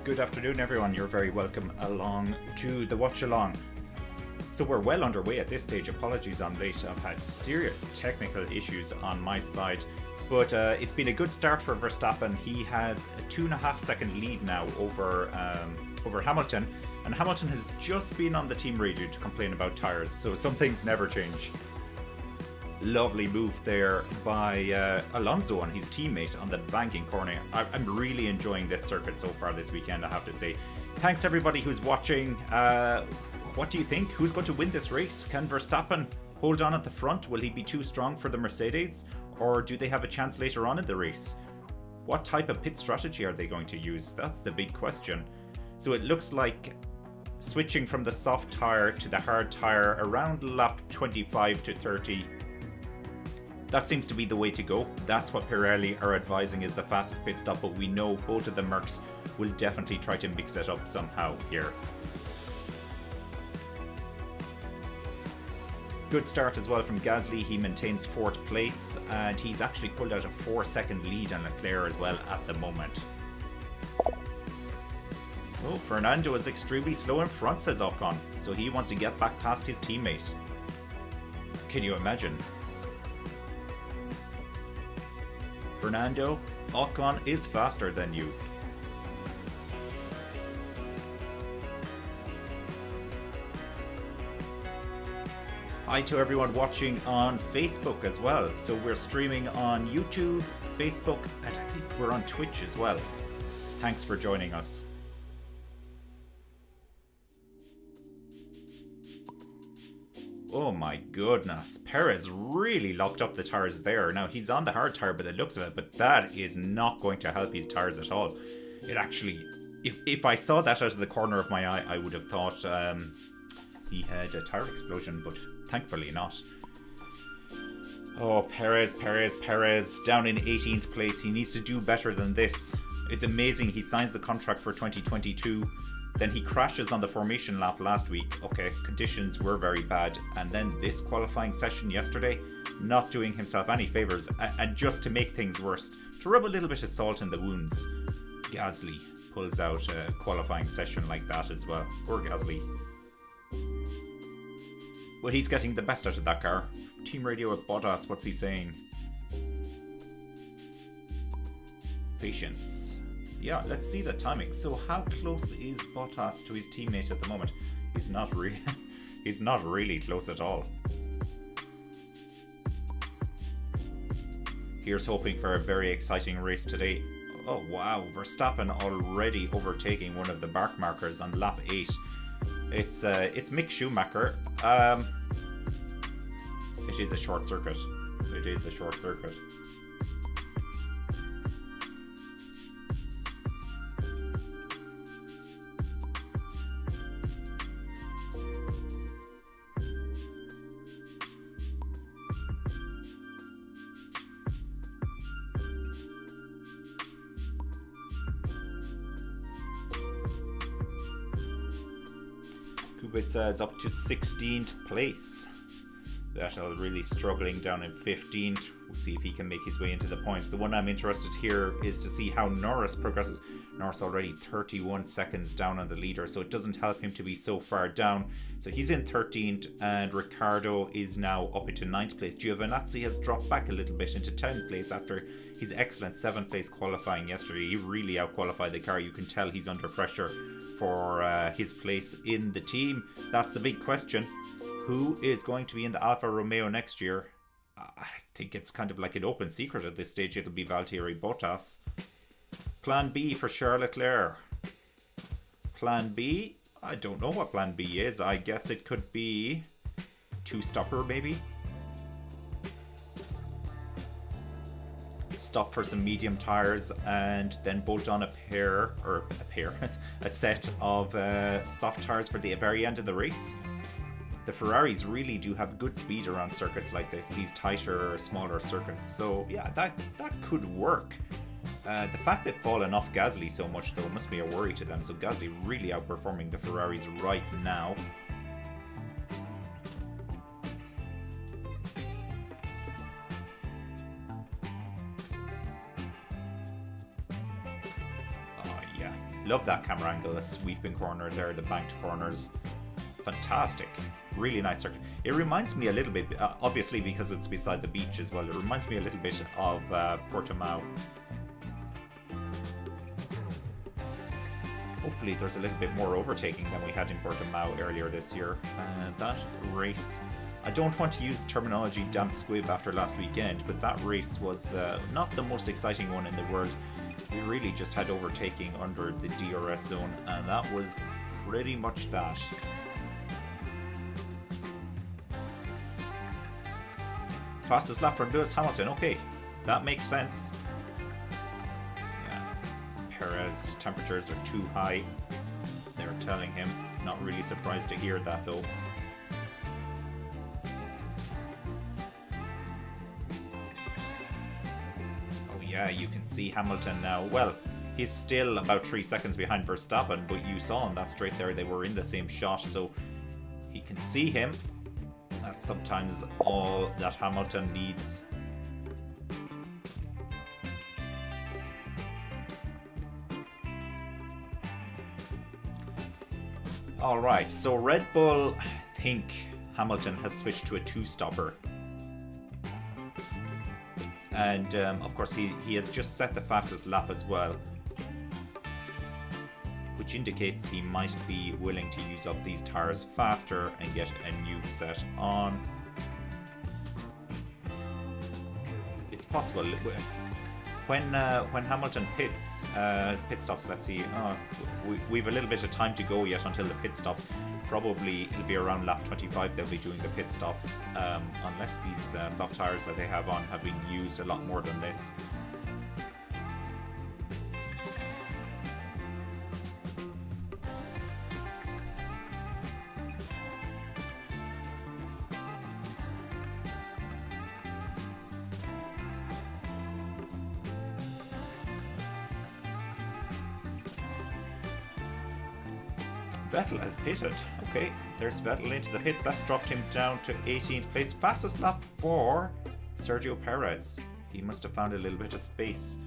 Good afternoon, everyone. You're very welcome along to the Watchalong. So we're well underway at this stage. Apologies I'm late. I've had serious technical issues on my side, but it's been a good start for Verstappen. He has a 2.5 second lead now over Hamilton, and Hamilton has just been on the team radio to complain about tyres, so some things never change. Lovely move there by Alonso and his teammate on the banking corner. I'm really enjoying this circuit so far this weekend, I have to say. Thanks everybody who's watching. What do you think? Who's going to win this race? Can Verstappen hold on at the front? Will he be too strong for the Mercedes? Or do they have a chance later on in the race? What type of pit strategy are they going to use? That's the big question. So it looks like switching from the soft tyre to the hard tyre around lap 25 to 30. That seems to be the way to go. That's what Pirelli are advising is the fastest pit stop, but we know both of the Mercs will definitely try to mix it up somehow here. Good start as well from Gasly. He maintains 4th place and he's actually pulled out a 4-second lead on Leclerc as well at the moment. Oh, Fernando is extremely slow in front, says Ocon, so he wants to get back past his teammate. Can you imagine? Fernando, Ocon is faster than you. Hi to everyone watching on Facebook as well. So we're streaming on YouTube, Facebook, and I think we're on Twitch as well. Thanks for joining us. Oh my goodness, Perez really locked up the tyres there. Now he's on the hard tyre by the looks of it, but that is not going to help his tyres at all. It actually, if I saw that out of the corner of my eye, I would have thought he had a tyre explosion, but thankfully not. Oh, Perez down in 18th place. He needs to do better than this. It's amazing he signs the contract for 2022. Then he crashes on the formation lap last week. Okay, conditions were very bad. And then this qualifying session yesterday, not doing himself any favours. And just to make things worse, to rub a little bit of salt in the wounds, Gasly pulls out a qualifying session like that as well. Poor Gasly. But he's getting the best out of that car. Team radio at Bottas, what's he saying? Patience. Yeah, let's see the timing. So how close is Bottas to his teammate at the moment? He's not really close at all. Here's hoping for a very exciting race today. Oh wow, Verstappen already overtaking one of the mark markers on lap 8. It's Mick Schumacher. It is a short circuit. It is a short circuit. Kubica is up to 16th place. Vettel really struggling down in 15th. We'll see if he can make his way into the points. The one I'm interested here is to see how Norris progresses. Norris already 31 seconds down on the leader, so it doesn't help him to be so far down. So he's in 13th, and Ricciardo is now up into 9th place. Giovinazzi has dropped back a little bit into 10th place after his excellent 7th place qualifying yesterday. He really outqualified the car. You can tell he's under pressure for his place in the team. That's the big question. Who is going to be in the Alfa Romeo next year? I think it's kind of like an open secret at this stage. It'll be Valtteri Bottas. Plan B for Charles Leclerc. Plan B? I don't know what plan B is. I guess it could be two-stopper maybe. Stop for some medium tires and then bolt on a set of soft tires for the very end of the race. The Ferraris really do have good speed around circuits like this, these tighter, smaller circuits. So yeah, that could work. The fact they've fallen off Gasly so much though must be a worry to them. So Gasly really outperforming the Ferraris right now. Love that camera angle, the sweeping corner there, the banked corners. Fantastic. Really nice circuit. It reminds me a little bit, obviously because it's beside the beach as well, it reminds me a little bit of Portimao. Hopefully there's a little bit more overtaking than we had in Portimao earlier this year. That race, I don't want to use the terminology damp squib after last weekend, but that race was not the most exciting one in the world. We really just had overtaking under the DRS zone, and that was pretty much that. Fastest lap from Lewis Hamilton, okay, that makes sense. Perez, temperatures are too high, they're telling him. Not really surprised to hear that though. Oh yeah, you can see Hamilton now. Well, he's still about 3 seconds behind Verstappen, but you saw in that straight there they were in the same shot, so he can see him. That's sometimes all that Hamilton needs. Alright, so Red Bull, I think Hamilton has switched to a two-stopper. And of course he has just set the fastest lap as well, which indicates he might be willing to use up these tires faster and get a new set on. It's possible. When Hamilton pit stops, let's see, we've a little bit of time to go yet until the pit stops. Probably it'll be around lap 25 they'll be doing the pit stops, unless these soft tires that they have on have been used a lot more than this. Vettel has pitted. Okay, there's Vettel into the pits. That's dropped him down to 18th place. Fastest lap for Sergio Perez. He must have found a little bit of space.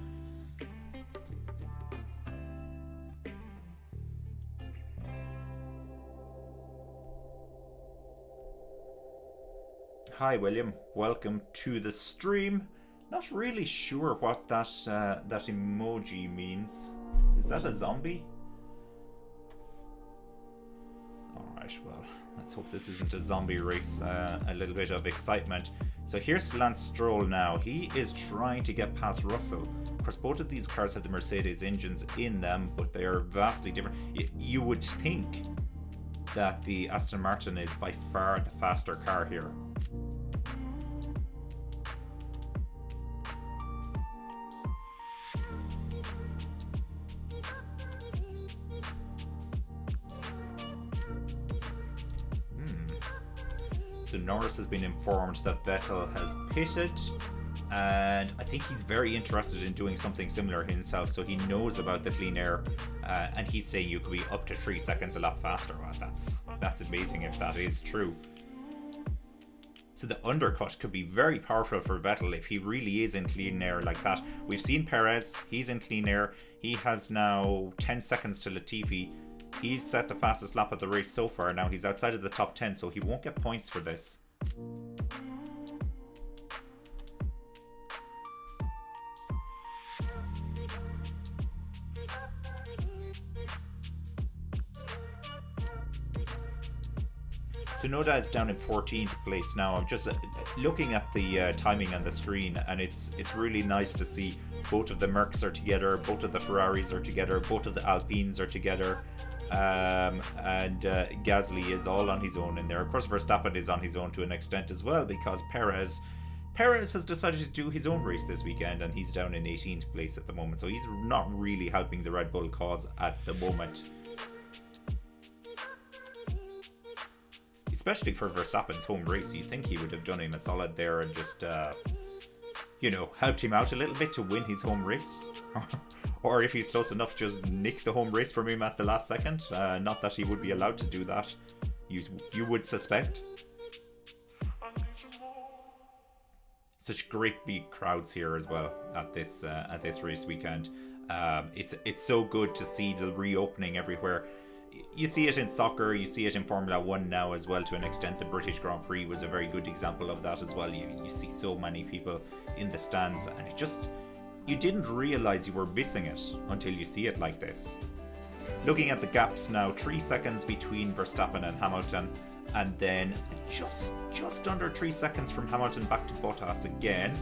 Hi William, welcome to the stream. Not really sure what that emoji means. Is that a zombie? Alright, well, let's hope this isn't a zombie race. A little bit of excitement. So here's Lance Stroll now. He is trying to get past Russell. Of course, both of these cars have the Mercedes engines in them, but they are vastly different. You would think that the Aston Martin is by far the faster car here. So Norris has been informed that Vettel has pitted, and I think he's very interested in doing something similar himself, so he knows about the clean air, and he's saying you could be up to 3 seconds a lap faster. Well, that's amazing if that is true. So the undercut could be very powerful for Vettel if he really is in clean air like that. We've seen Perez, he's in clean air. He has now 10 seconds to Latifi. He's set the fastest lap of the race so far. Now he's outside of the top 10, so he won't get points for this. Tsunoda is down in 14th place now. I'm just looking at the timing on the screen, and it's really nice to see both of the Mercs are together, both of the Ferraris are together, both of the Alpines are together, and Gasly is all on his own in there. Of course, Verstappen is on his own to an extent as well, because Perez has decided to do his own race this weekend, and he's down in 18th place at the moment, so he's not really helping the Red Bull cause at the moment. Especially for Verstappen's home race, you'd think he would have done him a solid there and just, helped him out a little bit to win his home race. Or if he's close enough, just nick the home race from him at the last second. Not that he would be allowed to do that, you would suspect. Such great big crowds here as well at this race weekend. It's so good to see the reopening everywhere. You see it in soccer, you see it in Formula 1 now as well to an extent. The British Grand Prix was a very good example of that as well. You see so many people in the stands, and it just, you didn't realise you were missing it until you see it like this. Looking at the gaps now, 3 seconds between Verstappen and Hamilton, and then just under 3 seconds from Hamilton back to Bottas again.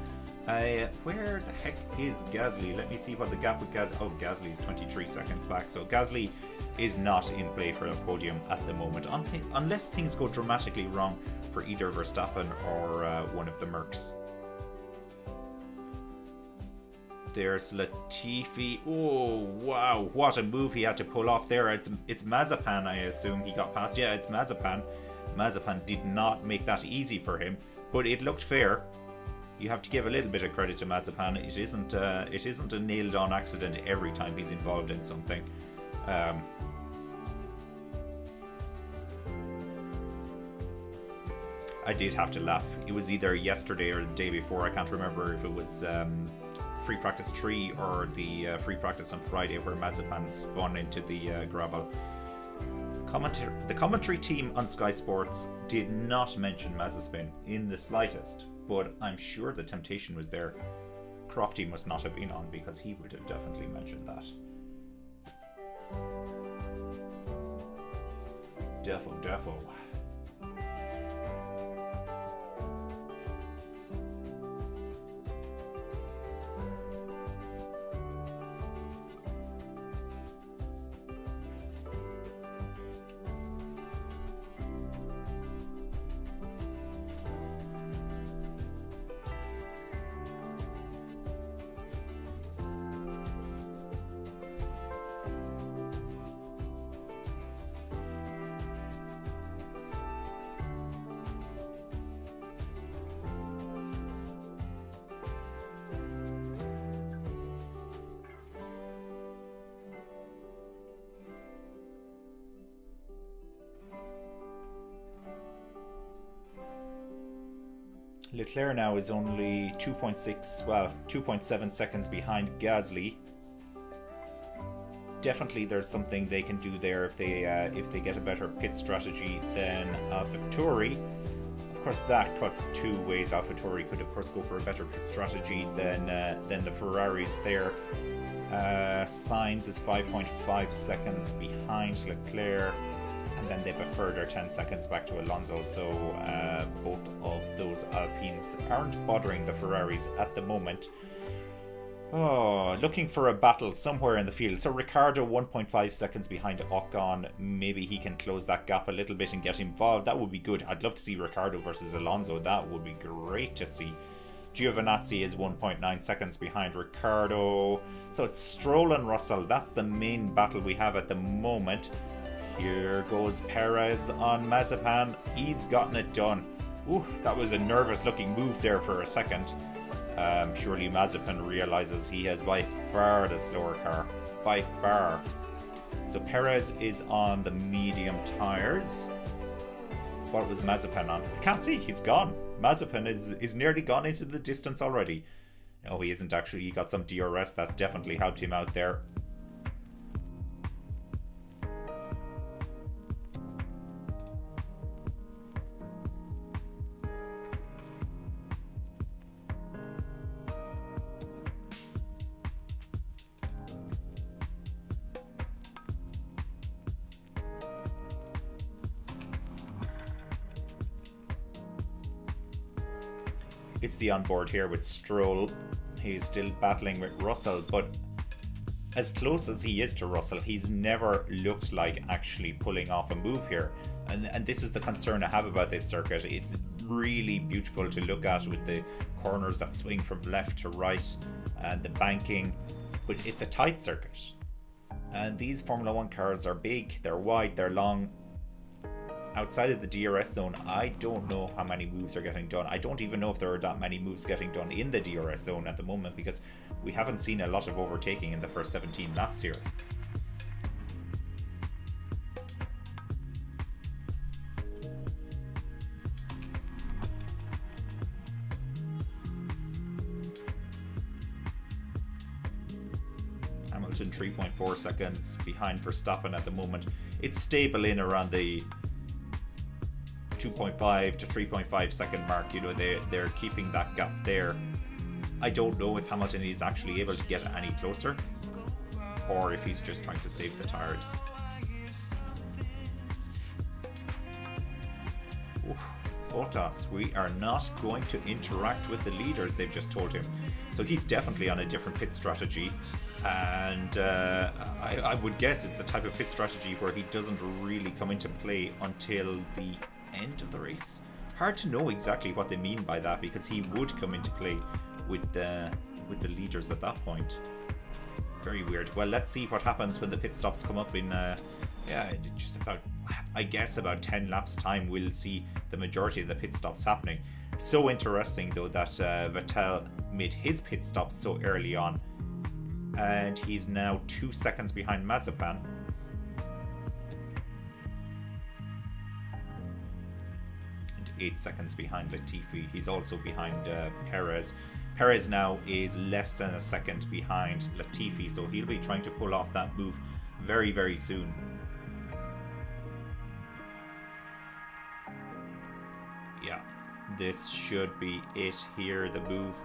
Where the heck is Gasly? Let me see what the gap with Gasly... Oh, Gasly is 23 seconds back. So Gasly is not in play for a podium at the moment, unless things go dramatically wrong for either Verstappen or one of the Mercs. There's Latifi. Oh, wow. What a move he had to pull off there. It's Mazepin, I assume he got past. Yeah, it's Mazepin. Mazepin did not make that easy for him, but it looked fair. You have to give a little bit of credit to Mazepin. It isn't a nailed-on accident every time he's involved in something. I did have to laugh. It was either yesterday or the day before. I can't remember if it was Free Practice 3 or the Free Practice on Friday where Mazepin spun into the gravel. The commentary team on Sky Sports did not mention Mazepin in the slightest, but I'm sure the temptation was there. Crofty must not have been on because he would have definitely mentioned that. Defo. Leclerc now is only 2.7 seconds behind Gasly. Definitely there's something they can do there if they get a better pit strategy than AlphaTauri. Of course, that cuts two ways. AlphaTauri could of course go for a better pit strategy than the Ferraris there. Sainz is 5.5 seconds behind Leclerc. And then they've a further 10 seconds back to Alonso, so both of those Alpines aren't bothering the Ferraris at the moment. Oh, looking for a battle somewhere in the field. So Ricciardo 1.5 seconds behind Ocon. Maybe he can close that gap a little bit and get involved. That would be good. I'd love to see Ricciardo versus Alonso. That would be great to see. Giovinazzi is 1.9 seconds behind Ricciardo. So it's Stroll and Russell. That's the main battle we have at the moment. Here goes Perez on Mazepin. He's gotten it done. Ooh, that was a nervous looking move there for a second. Surely Mazepin realizes he has by far the slower car. By far. So Perez is on the medium tyres. What was Mazepin on? I can't see. He's gone. Mazepin is nearly gone into the distance already. No, he isn't actually. He got some DRS. That's definitely helped him out there. It's the onboard here with Stroll. He's still battling with Russell, but as close as he is to Russell, he's never looked like actually pulling off a move here. And this is the concern I have about this circuit. It's really beautiful to look at with the corners that swing from left to right and the banking, but it's a tight circuit. And these Formula 1 cars are big, they're wide, they're long. Outside of the DRS zone, I don't know how many moves are getting done. I don't even know if there are that many moves getting done in the DRS zone at the moment because we haven't seen a lot of overtaking in the first 17 laps here. Hamilton 3.4 seconds behind Verstappen at the moment. It's stable in around the 2.5 to 3.5 second mark. They're keeping that gap there. I don't know if Hamilton is actually able to get any closer, or if he's just trying to save the tyres. Bottas, we are not going to interact with the leaders, they've just told him. So he's definitely on a different pit strategy, and I would guess it's the type of pit strategy where he doesn't really come into play until the end of the race. Hard to know exactly what they mean by that, because he would come into play with the leaders at that point. Very weird. Well, let's see what happens when the pit stops come up in just about, I guess, about 10 laps time. We'll see the majority of the pit stops happening. So interesting though that Vettel made his pit stop so early on, and he's now 2 seconds behind Mazepin. And 8 seconds behind Latifi. He's also behind Perez. Perez now is less than a second behind Latifi, so he'll be trying to pull off that move very, very soon. Yeah, this should be it here, the move.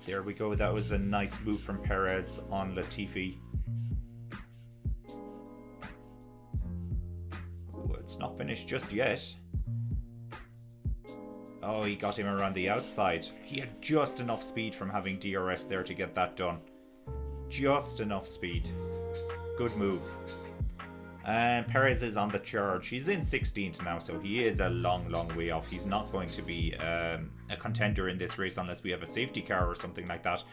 There we go. That was a nice move from Perez on Latifi. Ooh, it's not finished just yet. Oh, he got him around the outside. He had just enough speed from having DRS there to get that done. Just enough speed. Good move. And Perez is on the charge. He's in 16th now, so he is a long, long way off. He's not going to be a contender in this race unless we have a safety car or something like that.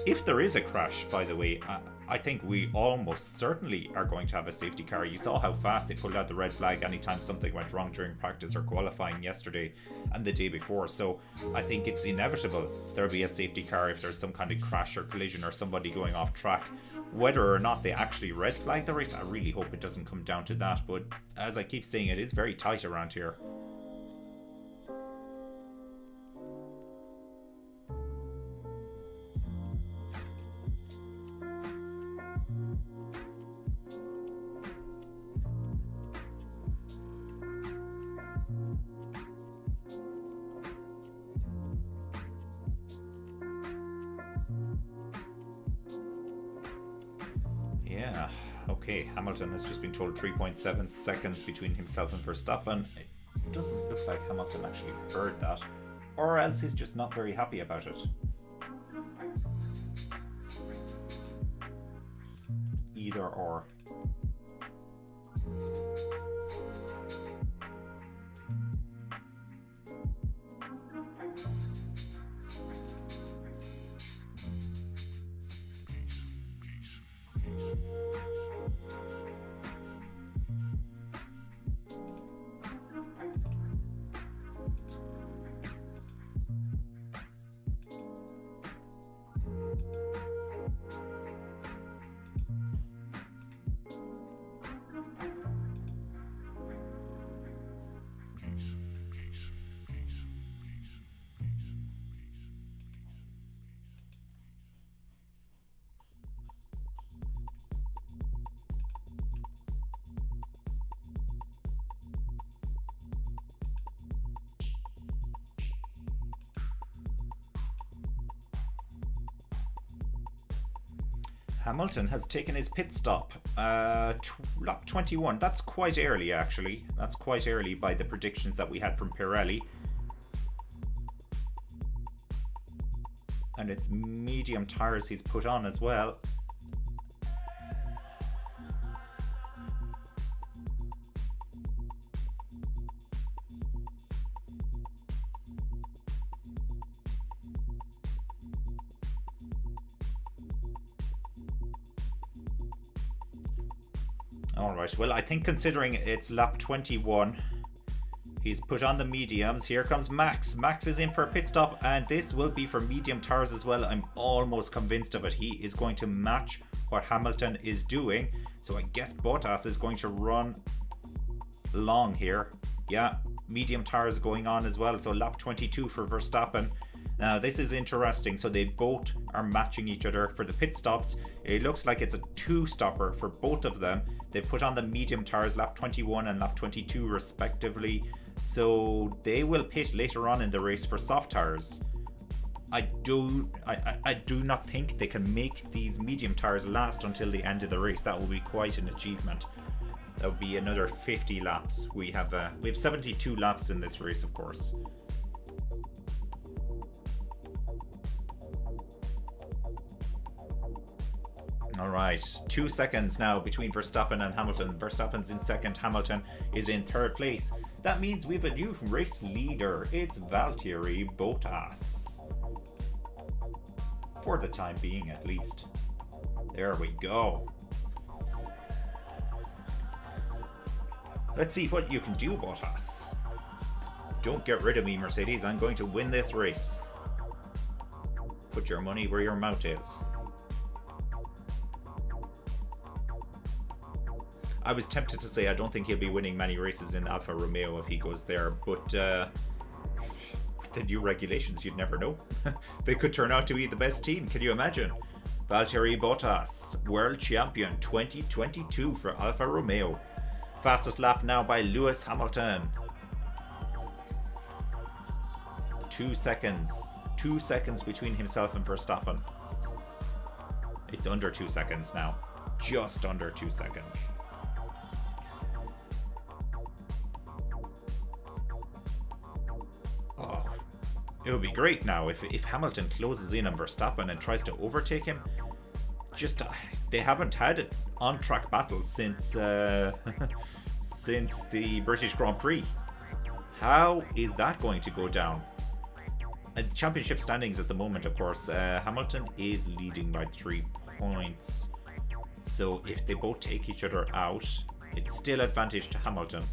If there is a crash, by the way, I think we almost certainly are going to have a safety car. You saw how fast they pulled out the red flag anytime something went wrong during practice or qualifying yesterday and the day before. So I think it's inevitable there'll be a safety car if there's some kind of crash or collision or somebody going off track. Whether or not they actually red flag the race, I really hope it doesn't come down to that. But as I keep saying, it is very tight around here. Yeah, okay, Hamilton has just been told 3.7 seconds between himself and Verstappen. It doesn't look like Hamilton actually heard that, or else he's just not very happy about it. Either or. Hamilton has taken his pit stop, lap 21. That's quite early, actually. That's quite early by the predictions that we had from Pirelli. And it's medium tyres he's put on as well. Alright, well, I think considering it's lap 21, he's put on the mediums. Here comes Max. Max is in for a pit stop, and this will be for medium tires as well. I'm almost convinced of it. He is going to match what Hamilton is doing. So I guess Bottas is going to run long here. Yeah, medium tires going on as well. So lap 22 for Verstappen. Now this is interesting. So they both are matching each other for the pit stops. It looks like it's a two-stopper for both of them. They put on the medium tires lap 21 and lap 22 respectively. So they will pit later on in the race for soft tires. I do not think they can make these medium tires last until the end of the race. That will be quite an achievement. That would be another 50 laps. We have 72 laps in this race, of course. Alright, 2 seconds now between Verstappen and Hamilton. Verstappen's in second, Hamilton is in third place. That means we have a new race leader. It's Valtteri Bottas. For the time being, at least. There we go. Let's see what you can do, Bottas. Don't get rid of me, Mercedes. I'm going to win this race. Put your money where your mouth is. I was tempted to say I don't think he'll be winning many races in Alfa Romeo if he goes there, but the new regulations, you'd never know. They could turn out to be the best team, can you imagine? Valtteri Bottas, World Champion 2022 for Alfa Romeo. Fastest lap now by Lewis Hamilton. 2 seconds. 2 seconds between himself and Verstappen. It's under 2 seconds now. Just under 2 seconds. Oh, it would be great now if Hamilton closes in on Verstappen and tries to overtake him. Just they haven't had an on-track battle since since the British Grand Prix. How is that going to go down? The championship standings at the moment, of course, Hamilton is leading by 3 points. So if they both take each other out, it's still advantage to Hamilton.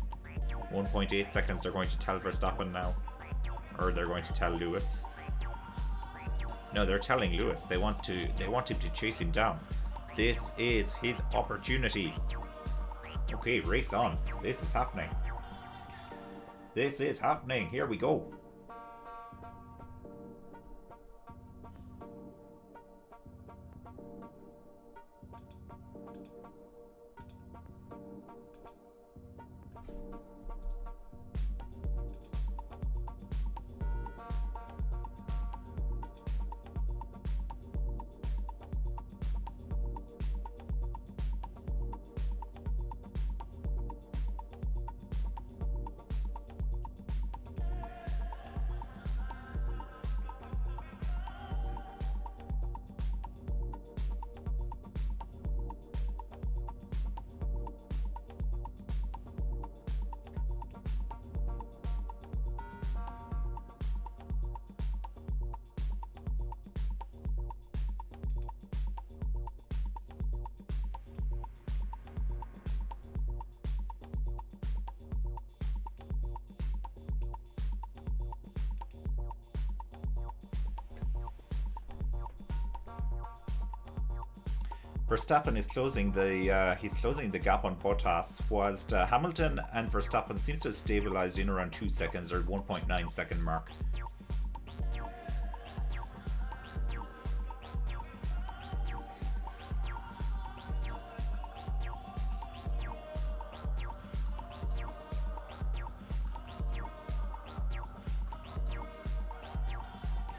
1.8 seconds they're going to tell Verstappen now. Or they're going to tell Lewis. No, they're telling Lewis. They want him to chase him down. This is his opportunity. Okay, race on. This is happening. This is happening. Here we go. Verstappen is closing the gap on Bottas, whilst Hamilton and Verstappen seems to have stabilised in around 2 seconds or 1.9 second mark.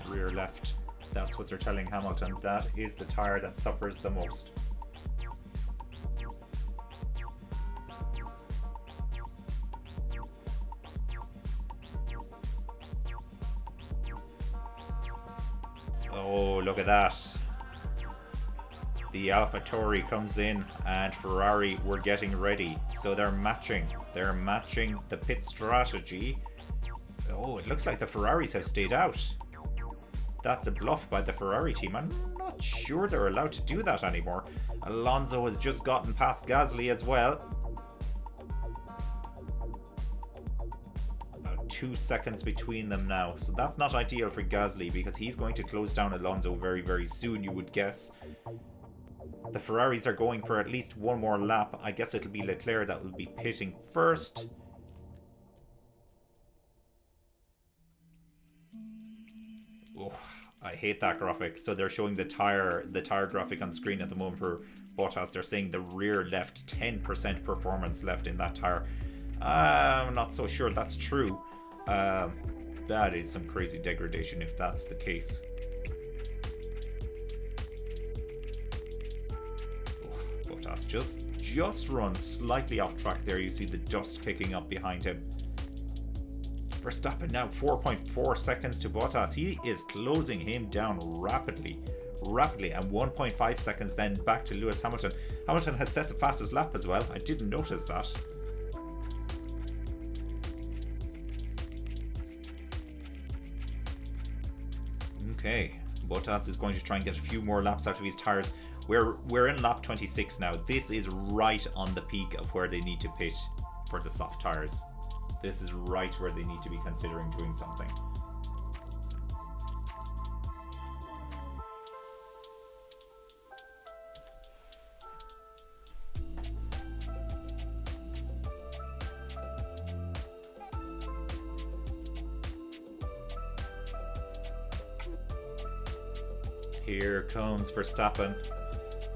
Rear left. That's what they're telling Hamilton. That is the tyre that suffers the most. Oh, look at that. The AlphaTauri comes in and Ferrari were getting ready. So they're matching. They're matching the pit strategy. Oh, it looks like the Ferraris have stayed out. That's a bluff by the Ferrari team. I'm not sure they're allowed to do that anymore. Alonso has just gotten past Gasly as well. About 2 seconds between them now. So that's not ideal for Gasly because he's going to close down Alonso very, very soon, you would guess. The Ferraris are going for at least one more lap. I guess it'll be Leclerc that will be pitting first. Oh, I hate that graphic. So they're showing the tire graphic on screen at the moment for Bottas. They're saying the rear left 10% performance left in that tire. I'm not so sure that's true. That is some crazy degradation if that's the case. Bottas just runs slightly off track there. You see the dust kicking up behind him. Verstappen now 4.4 seconds to Bottas. He is closing him down rapidly, and 1.5 seconds then back to Lewis Hamilton. Hamilton has set the fastest lap as well. I didn't notice that. Okay, Bottas is going to try and get a few more laps out of his tires. We're in lap 26 now. This is right on the peak of where they need to pit for the soft tires. This is right where they need to be considering doing something. Here comes Verstappen.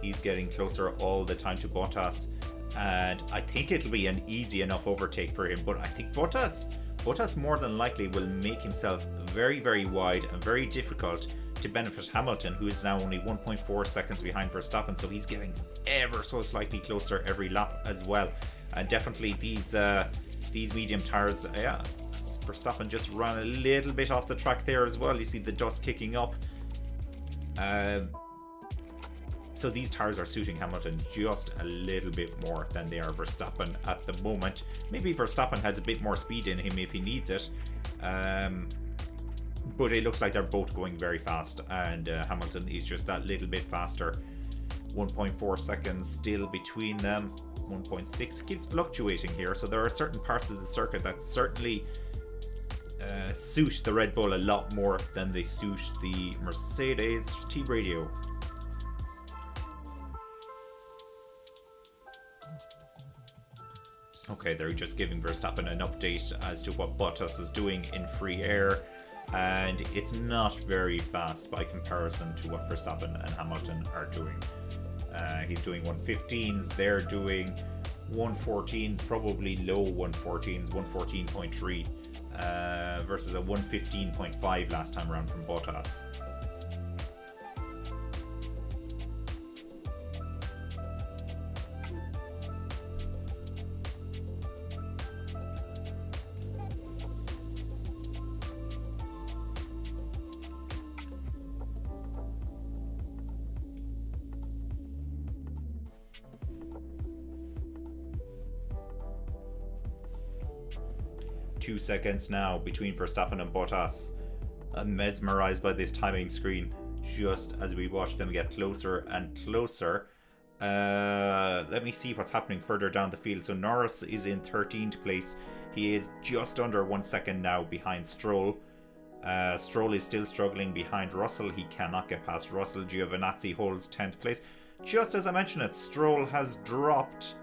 He's getting closer all the time to Bottas. And I think it'll be an easy enough overtake for him. But I think Bottas more than likely will make himself very, very wide and very difficult to benefit Hamilton, who is now only 1.4 seconds behind Verstappen. So he's getting ever so slightly closer every lap as well. And definitely these medium tires, yeah, Verstappen just ran a little bit off the track there as well. You see the dust kicking up. So these tires are suiting Hamilton just a little bit more than they are Verstappen at the moment. Maybe Verstappen has a bit more speed in him if he needs it. But it looks like they're both going very fast, and Hamilton is just that little bit faster. 1.4 seconds still between them. 1.6 keeps fluctuating here. So there are certain parts of the circuit that certainly suit the Red Bull a lot more than they suit the Mercedes team radio. Okay, they're just giving Verstappen an update as to what Bottas is doing in free air, and it's not very fast by comparison to what Verstappen and Hamilton are doing. He's doing 115s, they're doing 114s, probably low 114s, 114.3 versus a 115.5 last time around from Bottas. Two seconds now between Verstappen and Bottas. I'm mesmerized by this timing screen just as we watch them get closer and closer. Let me see what's happening further down the field. So Norris is in 13th place. He is just under 1 second now behind Stroll. Stroll is still struggling behind Russell. He cannot get past Russell. Giovinazzi holds 10th place. Just as I mentioned it, Stroll has dropped.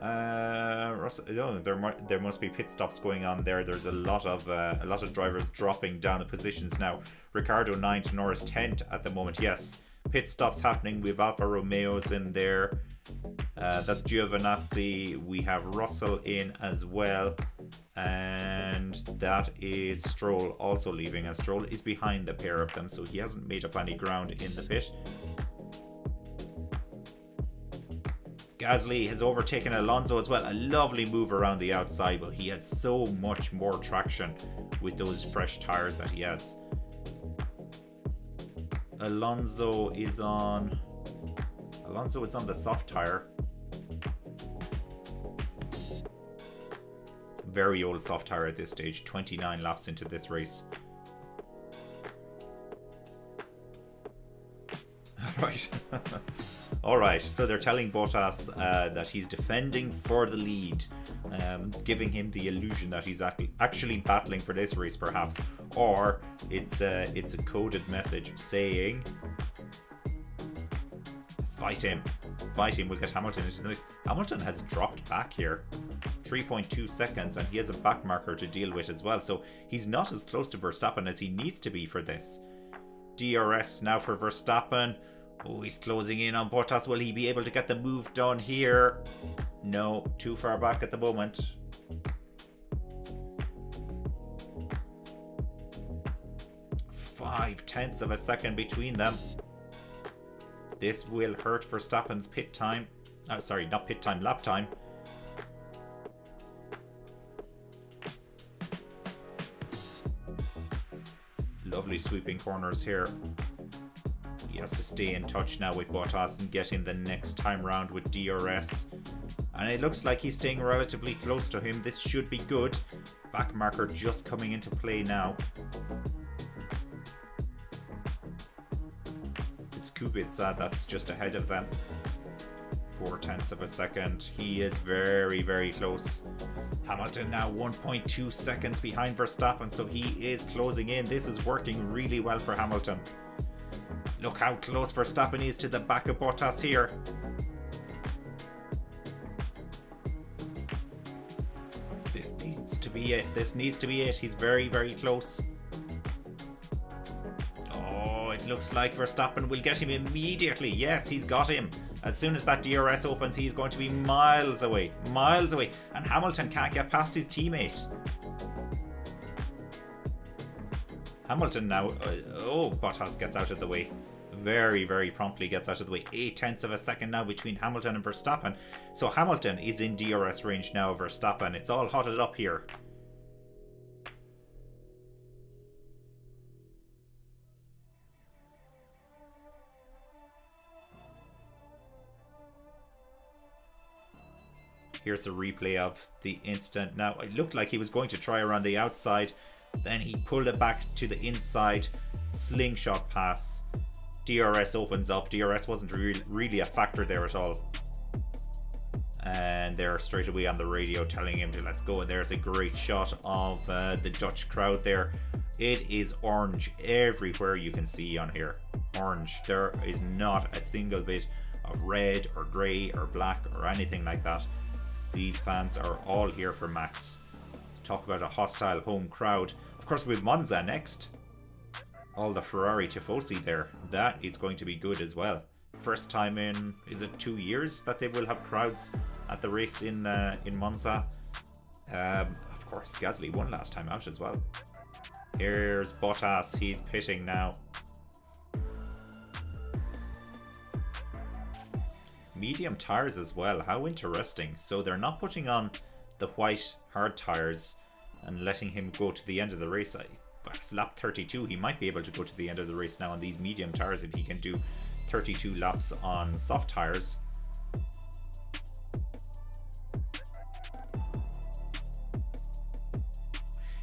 Russell, there must be pit stops going on there. There's a lot of drivers dropping down in positions now. Ricciardo 9th, Norris 10th at the moment. Yes, pit stops happening. We have Alfa Romeos in there. That's Giovinazzi. We have Russell in as well, and that is Stroll also leaving. As Stroll is behind the pair of them, so he hasn't made up any ground in the pit. Gasly has overtaken Alonso as well. A lovely move around the outside, but he has so much more traction with those fresh tires that he has. Alonso is on the soft tire. Very old soft tire at this stage, 29 laps into this race. Right. Alright, so they're telling Bottas that he's defending for the lead, giving him the illusion that he's actually battling for this race perhaps, or it's a coded message saying fight him, we'll get Hamilton into the mix. Hamilton has dropped back here 3.2 seconds and he has a back marker to deal with as well, so he's not as close to Verstappen as he needs to be for this. DRS now for Verstappen. Oh, he's closing in on Bottas. Will he be able to get the move done here? No, too far back at the moment. Five tenths of a second between them. This will hurt Verstappen's pit time. Sorry, not pit time, lap time. Lovely sweeping corners here. He has to stay in touch now with Bottas and get in the next time round with DRS. And it looks like he's staying relatively close to him. This should be good. Back marker just coming into play now. It's Kubica that's just ahead of them. 4 tenths of a second. He is very, very close. Hamilton now 1.2 seconds behind Verstappen, so he is closing in. This is working really well for Hamilton. Look how close Verstappen is to the back of Bottas here. This needs to be it. This needs to be it. He's very, very close. Oh, it looks like Verstappen will get him immediately. Yes, he's got him. As soon as that DRS opens, he's going to be miles away. Miles away. And Hamilton can't get past his teammate. Hamilton now... Bottas gets out of the way. Very, very promptly gets out of the way. 8 tenths of a second now between Hamilton and Verstappen. So Hamilton is in DRS range now of Verstappen. It's all hotted up here. Here's a replay of the instant. Now, it looked like he was going to try around the outside. Then he pulled it back to the inside. Slingshot pass. DRS opens up. DRS wasn't really a factor there at all. And they're straight away on the radio telling him to let's go. And there's a great shot of the Dutch crowd there. It is orange everywhere you can see on here. Orange. There is not a single bit of red or grey or black or anything like that. These fans are all here for Max. Talk about a hostile home crowd. Of course, with Monza next. All the Ferrari Tifosi there. That is going to be good as well. First time in, is it 2 years that they will have crowds at the race in Monza? Of course, Gasly won last time out as well. Here's Bottas. He's pitting now. Medium tires as well. How interesting. So they're not putting on the white hard tires and letting him go to the end of the race. It's lap 32. He might be able to go to the end of the race now on these medium tires if he can do 32 laps on soft tires.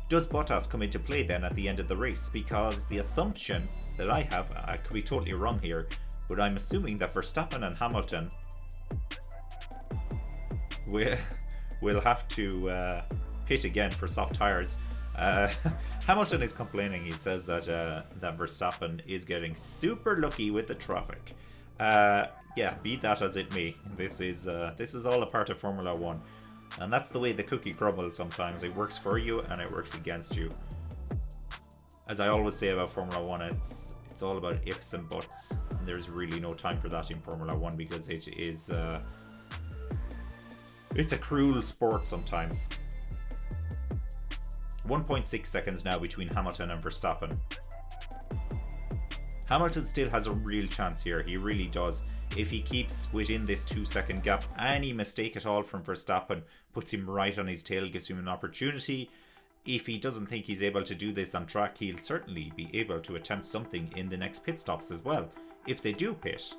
Does Bottas come into play then at the end of the race? Because the assumption that I have, I could be totally wrong here, but I'm assuming that Verstappen and Hamilton will have to pit again for soft tires. Hamilton is complaining. He says that that Verstappen is getting super lucky with the traffic. Yeah, be that as it may. This is all a part of Formula 1. And that's the way the cookie crumbles sometimes. It works for you and it works against you. As I always say about Formula 1, it's all about ifs and buts. And there's really no time for that in Formula 1 because it is it's a cruel sport sometimes. 1.6 seconds now between Hamilton and Verstappen. Hamilton still has a real chance here. He really does. If he keeps within this 2-second gap, any mistake at all from Verstappen puts him right on his tail, gives him an opportunity. If he doesn't think he's able to do this on track, he'll certainly be able to attempt something in the next pit stops as well. If they do pit.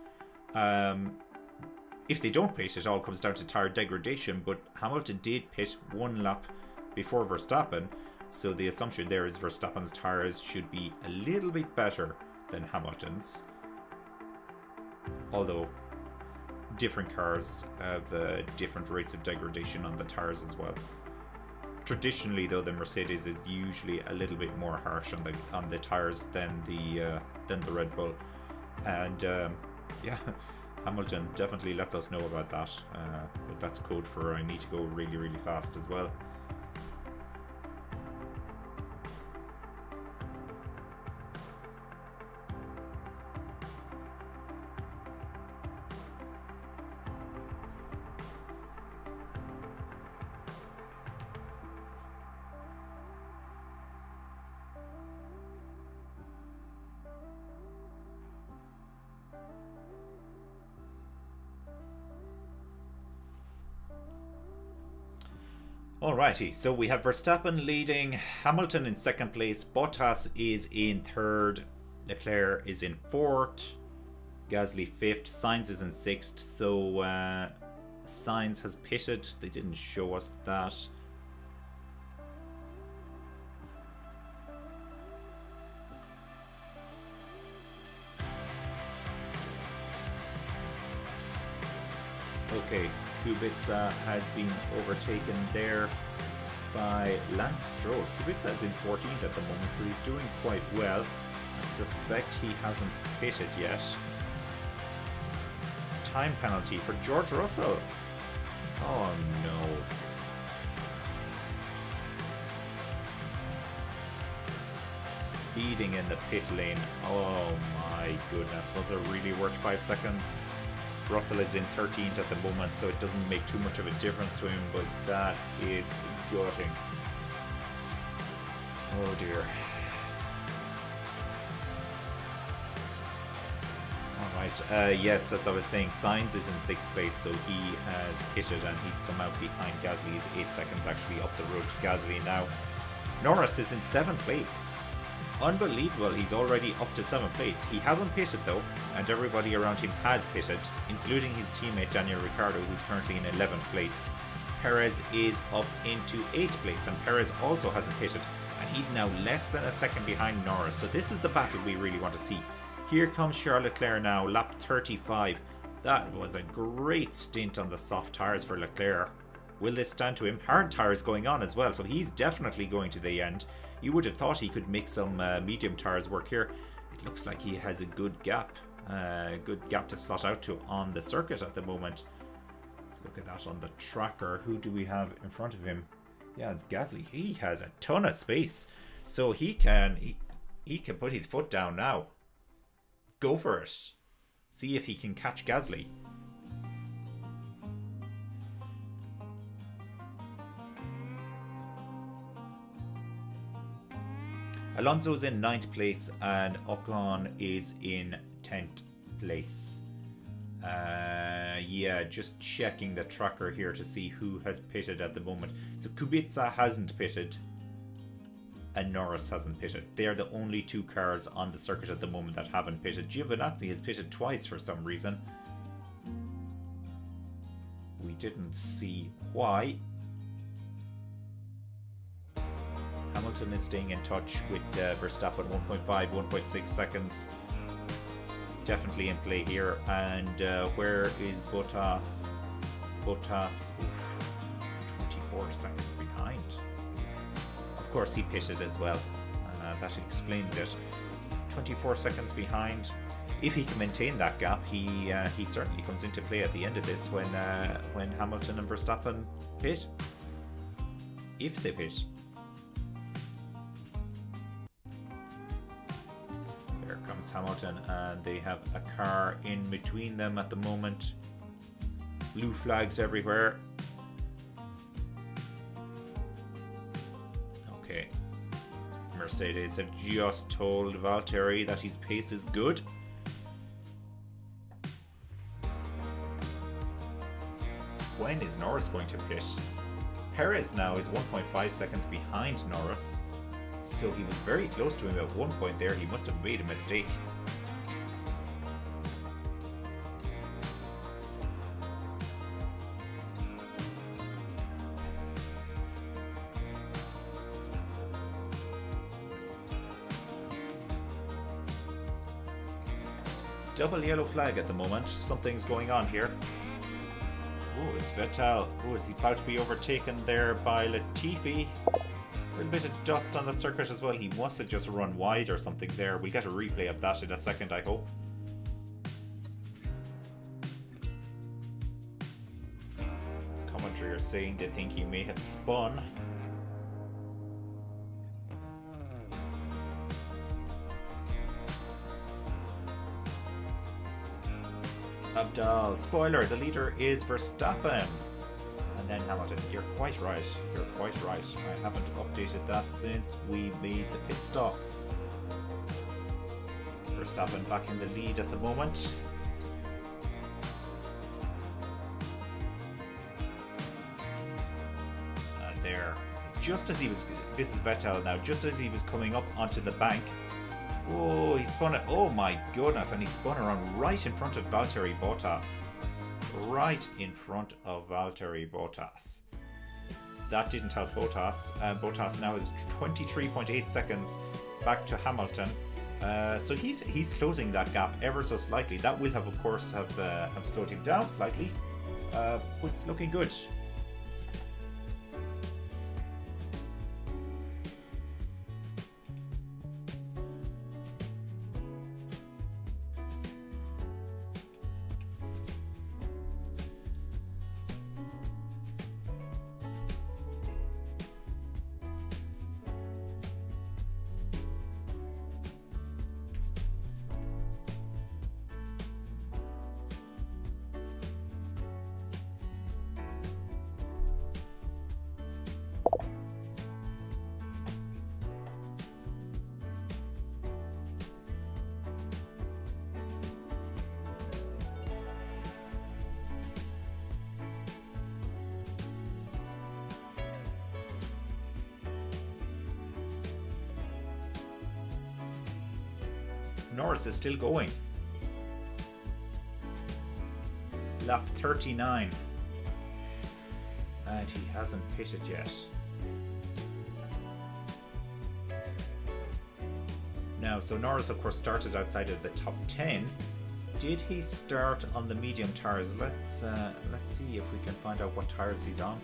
If they don't pit, it all comes down to tyre degradation, but Hamilton did pit 1 lap before Verstappen, so the assumption there is Verstappen's tyres should be a little bit better than Hamilton's. although different cars have different rates of degradation on the tires as well. Traditionally, though, the Mercedes is usually a little bit more harsh on the tires than the Red Bull, and yeah, Hamilton definitely lets us know about that. But that's code for I need to go really, really fast as well. Alrighty, so we have Verstappen leading, Hamilton in second place, Bottas is in third, Leclerc is in fourth, Gasly fifth, Sainz is in sixth. So Sainz has pitted, they didn't show us that. Okay, Kubica has been overtaken there by Lance Stroll. Kubica is in 14th at the moment, so he's doing quite well. I suspect he hasn't pitted yet. Time penalty for George Russell. Oh no. Speeding in the pit lane. Oh my goodness. Was it really worth 5 seconds? Russell is in 13th at the moment, so it doesn't make too much of a difference to him, but that is gutting. Oh dear. Alright, yes, as I was saying, Sainz is in 6th place, so he has pitted and he's come out behind Gasly. He's 8 seconds actually up the road to Gasly now. Norris is in 7th place. Unbelievable, he's already up to 7th place. He hasn't pitted though, and everybody around him has pitted, including his teammate Daniel Ricciardo, who's currently in 11th place. Perez is up into 8th place, and Perez also hasn't pitted, and he's now less than a second behind Norris. So this is the battle we really want to see. Here comes Charles Leclerc now, lap 35. That was a great stint on the soft tyres for Leclerc. Will this stand to him? Hard tyres going on as well, so he's definitely going to the end. You would have thought he could make some medium tyres work here. It looks like he has a good gap to slot out to on the circuit at the moment. Let's look at that on the tracker. Who do we have in front of him? Yeah, it's Gasly. He has a ton of space, so he can put his foot down now. Go for it. See if he can catch Gasly. Alonso's in 9th place and Ocon is in 10th place. Yeah, just checking the tracker here to see who has pitted at the moment. So Kubica hasn't pitted and Norris hasn't pitted. They are the only two cars on the circuit at the moment that haven't pitted. Giovinazzi has pitted twice for some reason. We didn't see why. Hamilton is staying in touch with Verstappen, 1.5, 1.6 seconds. Definitely in play here. And where is Bottas? Bottas, 24 seconds behind. Of course, he pitted as well. That explains it. 24 seconds behind. If he can maintain that gap, he certainly comes into play at the end of this when Hamilton and Verstappen pit. If they pit. There comes Hamilton, and they have a car in between them at the moment. Blue flags everywhere. Okay. Mercedes have just told Valtteri that his pace is good. When is Norris going to pit? Perez now is 1.5 seconds behind Norris. So he was very close to him at one point there. He must have made a mistake. Double yellow flag at the moment. Something's going on here. Oh, it's Vettel. Oh, is he about to be overtaken there by Latifi? A little bit of dust on the circuit as well. He must have just run wide or something there. We'll get a replay of that in a second, I hope. Commentary are saying they think he may have spun. Abdal. Spoiler, the leader is Verstappen. And then Hamilton. You're quite right. You're quite right. I haven't updated that since we made the pit stops. Verstappen back in the lead at the moment. And there. Just as he was... This is Vettel now. Just as he was coming up onto the bank. Oh, he spun it. Oh my goodness. And he spun around right in front of Valtteri Bottas. Right in front of Valtteri Bottas. That didn't help Bottas. Bottas now is 23.8 seconds back to Hamilton. So he's closing that gap ever so slightly. That will have, of course, have slowed him down slightly. But it's looking good. Norris is still going. Lap 39. And he hasn't pitted yet. Now, so Norris of course started outside of the top 10. Did he start on the medium tires? Let's see if we can find out what tires he's on.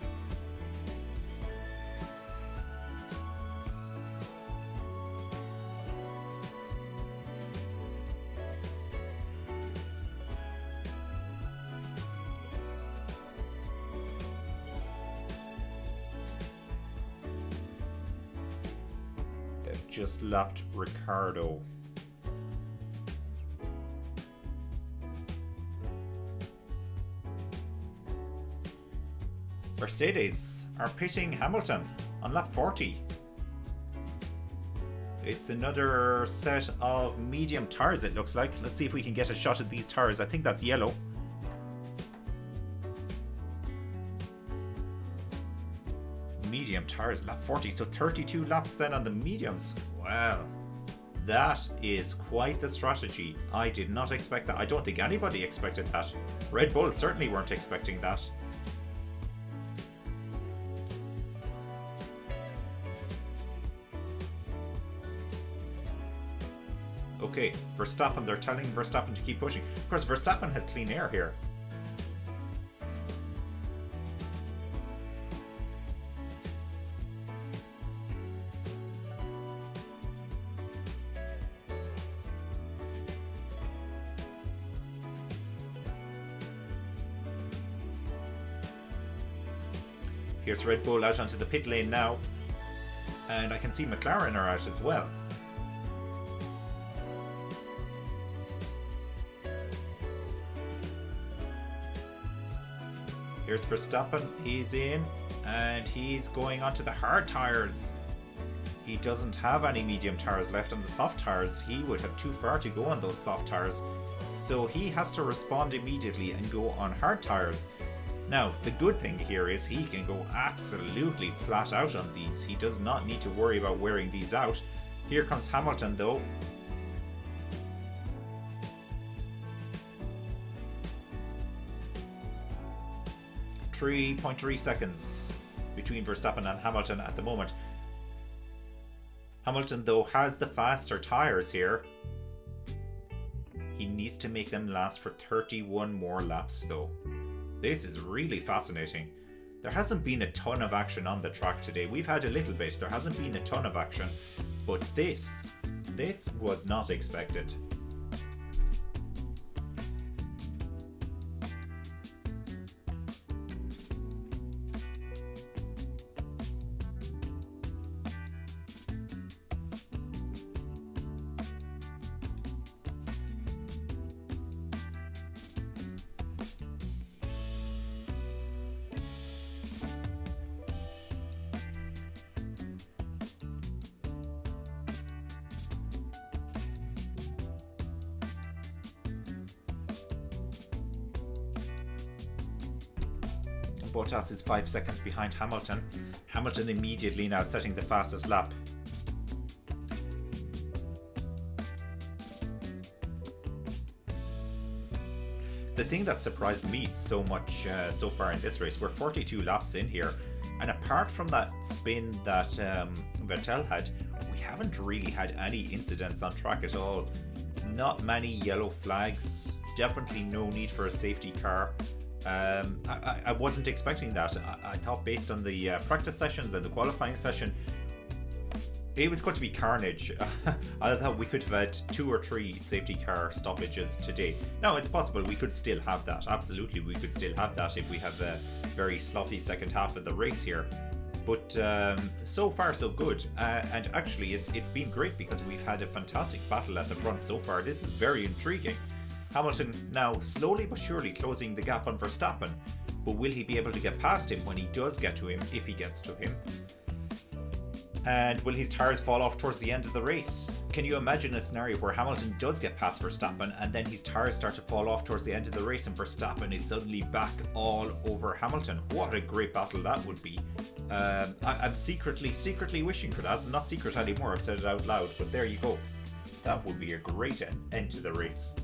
Just lapped Ricardo. Mercedes are pitting Hamilton on lap 40. It's another set of medium tires, it looks like. Let's see if we can get a shot at these tires. I think that's yellow. Medium tires, lap 40, so 32 laps then on the mediums. Well, that is quite the strategy. I did not expect that. I don't think anybody expected that. Red Bull certainly weren't expecting that. Okay, Verstappen, they're telling Verstappen to keep pushing. Of course, Verstappen has clean air here. Here's Red Bull out onto the pit lane now. And I can see McLaren are out as well. Here's Verstappen, he's in, and he's going onto the hard tyres. He doesn't have any medium tyres left on the soft tyres. He would have too far to go on those soft tyres. So he has to respond immediately and go on hard tyres. Now, the good thing here is he can go absolutely flat out on these. He does not need to worry about wearing these out. Here comes Hamilton though. .3 seconds between Verstappen and Hamilton at the moment. Hamilton though has the faster tyres here. He needs to make them last for 31 more laps though. This is really fascinating. There hasn't been a ton of action on the track today. We've had a little bit. There hasn't been a ton of action. But this was not expected. Bottas is 5 seconds behind Hamilton. Hamilton immediately now setting the fastest lap. The thing that surprised me so much so far in this race, we're 42 laps in here, and apart from that spin that Vettel had, we haven't really had any incidents on track at all. Not many yellow flags, definitely no need for a safety car. I wasn't expecting that. I thought based on the practice sessions and the qualifying session, it was going to be carnage. I thought we could have had 2 or 3 safety car stoppages today. Now, it's possible we could still have that. Absolutely, we could still have that if we have a very sloppy second half of the race here. But so far so good. And actually, it's been great because we've had a fantastic battle at the front so far. This is very intriguing. Hamilton now slowly but surely closing the gap on Verstappen, but will he be able to get past him when he does get to him, if he gets to him? And will his tyres fall off towards the end of the race? Can you imagine a scenario where Hamilton does get past Verstappen and then his tyres start to fall off towards the end of the race and Verstappen is suddenly back all over Hamilton? What a great battle that would be. I'm secretly wishing for that. It's not secret anymore, I've said it out loud, but there you go. That would be a great end to the race.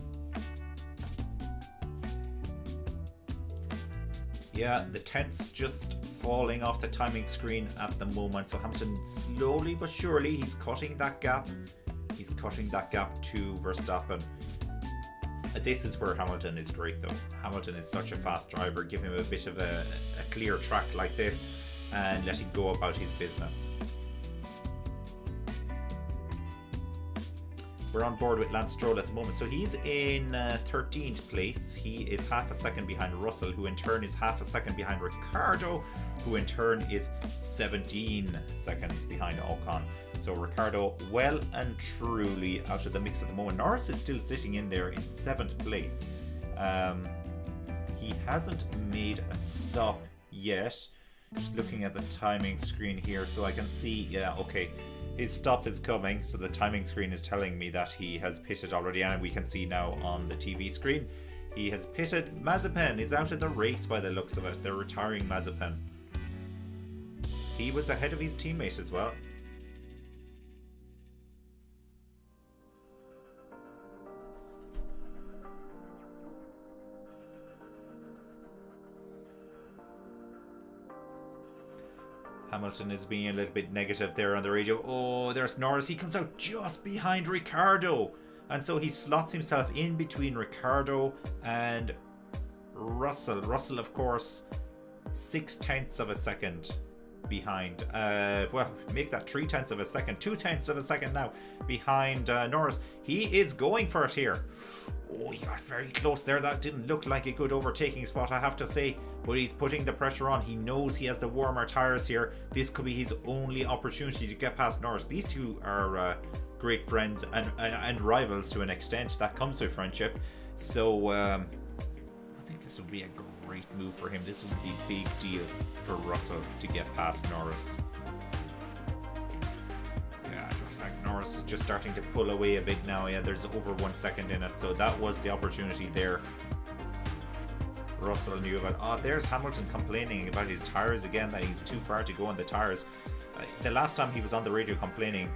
Yeah, the tenths just falling off the timing screen at the moment. So Hamilton slowly but surely, he's cutting that gap. He's cutting that gap to Verstappen. This is where Hamilton is great though. Hamilton is such a fast driver. Give him a bit of a clear track like this and let him go about his business. We're on board with Lance Stroll at the moment. So he's in 13th place. He is half a second behind Russell, who in turn is half a second behind Ricciardo, who in turn is 17 seconds behind Ocon. So Ricciardo well and truly out of the mix at the moment. Norris is still sitting in there in 7th place. He hasn't made a stop yet. Just looking at the timing screen here so I can see, yeah, okay. His stop is coming, so the timing screen is telling me that he has pitted already, and we can see now on the TV screen he has pitted. Mazepin is out of the race by the looks of it. They're retiring Mazepin. He was ahead of his teammate as well. Hamilton is being a little bit negative there on the radio. Oh, there's Norris. He comes out just behind Ricciardo. And so he slots himself in between Ricciardo and Russell. Russell, of course, 0.6 of a second behind. Well, make that 0.3 of a second. 0.2 of a second now behind Norris. He is going for it here. Oh, he got very close there. That didn't look like a good overtaking spot, I have to say. But he's putting the pressure on. He knows he has the warmer tyres here. This could be his only opportunity to get past Norris. These two are great friends and rivals to an extent. That comes with friendship. So I think this would be a great move for him. This would be a big deal for Russell to get past Norris. Yeah, it looks like Norris is just starting to pull away a bit now. Yeah, there's over 1 second in it. So that was the opportunity there. Russell knew about. Oh, there's Hamilton complaining about his tyres again, that he's too far to go on the tyres. The last time he was on the radio complaining,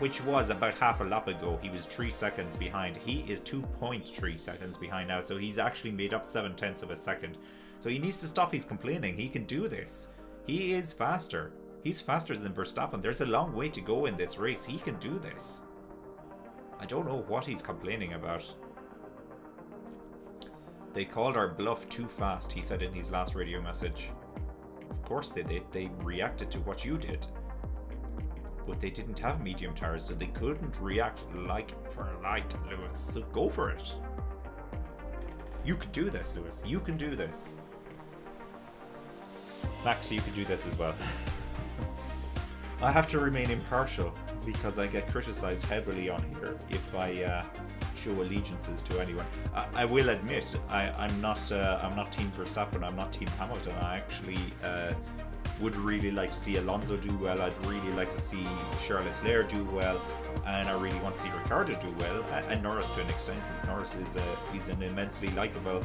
which was about half a lap ago, he was 3 seconds behind. He is 2.3 seconds behind now, so he's actually made up 0.7 of a second. So he needs to stop his complaining. He can do this. He is faster. He's faster than Verstappen. There's a long way to go in this race. He can do this. I don't know what he's complaining about. They called our bluff too fast, he said in his last radio message. Of course they did. They reacted to what you did. But they didn't have medium tires, so they couldn't react like for like, Lewis. So go for it. You can do this, Lewis. You can do this. Max, you can do this as well. I have to remain impartial because I get criticized heavily on here if I show allegiances to anyone. I will admit I'm not Team Verstappen. I'm not Team Hamilton. I actually would really like to see Alonso do well. I'd really like to see Charles Leclerc do well, and I really want to see Ricciardo do well, and Norris to an extent, because Norris is an immensely likable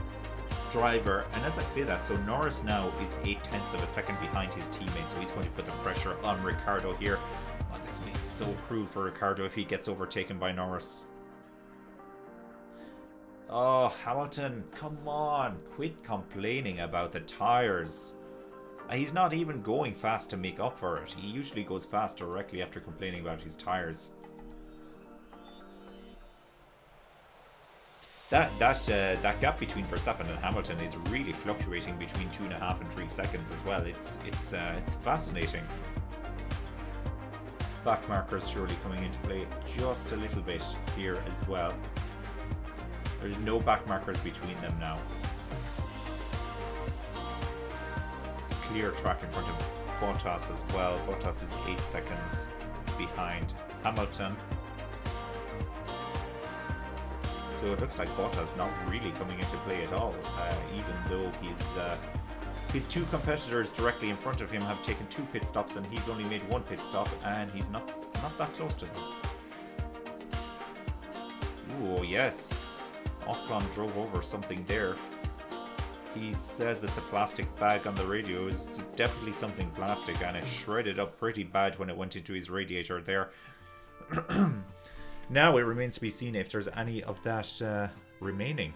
driver. And as I say that, so Norris now is 0.8 of a second behind his teammate, so he's going to put the pressure on Ricciardo here. Oh, this will be so cruel for Ricciardo if he gets overtaken by Norris. Oh, Hamilton, come on, quit complaining about the tyres. He's not even going fast to make up for it. He usually goes fast directly after complaining about his tyres. That gap between Verstappen and Hamilton is really fluctuating between 2.5 and 3 seconds as well. It's fascinating. Back markers surely coming into play just a little bit here as well. There's no back markers between them now. Clear track in front of Bottas as well. Bottas is 8 seconds behind Hamilton. So it looks like Bottas not really coming into play at all, even though his two competitors directly in front of him have taken 2 pit stops and he's only made 1 pit stop, and he's not that close to them. Oh yes, Ocon drove over something there. He says it's a plastic bag on the radio. It's definitely something plastic, and it shredded up pretty bad when it went into his radiator there. Now it remains to be seen if there's any of that remaining.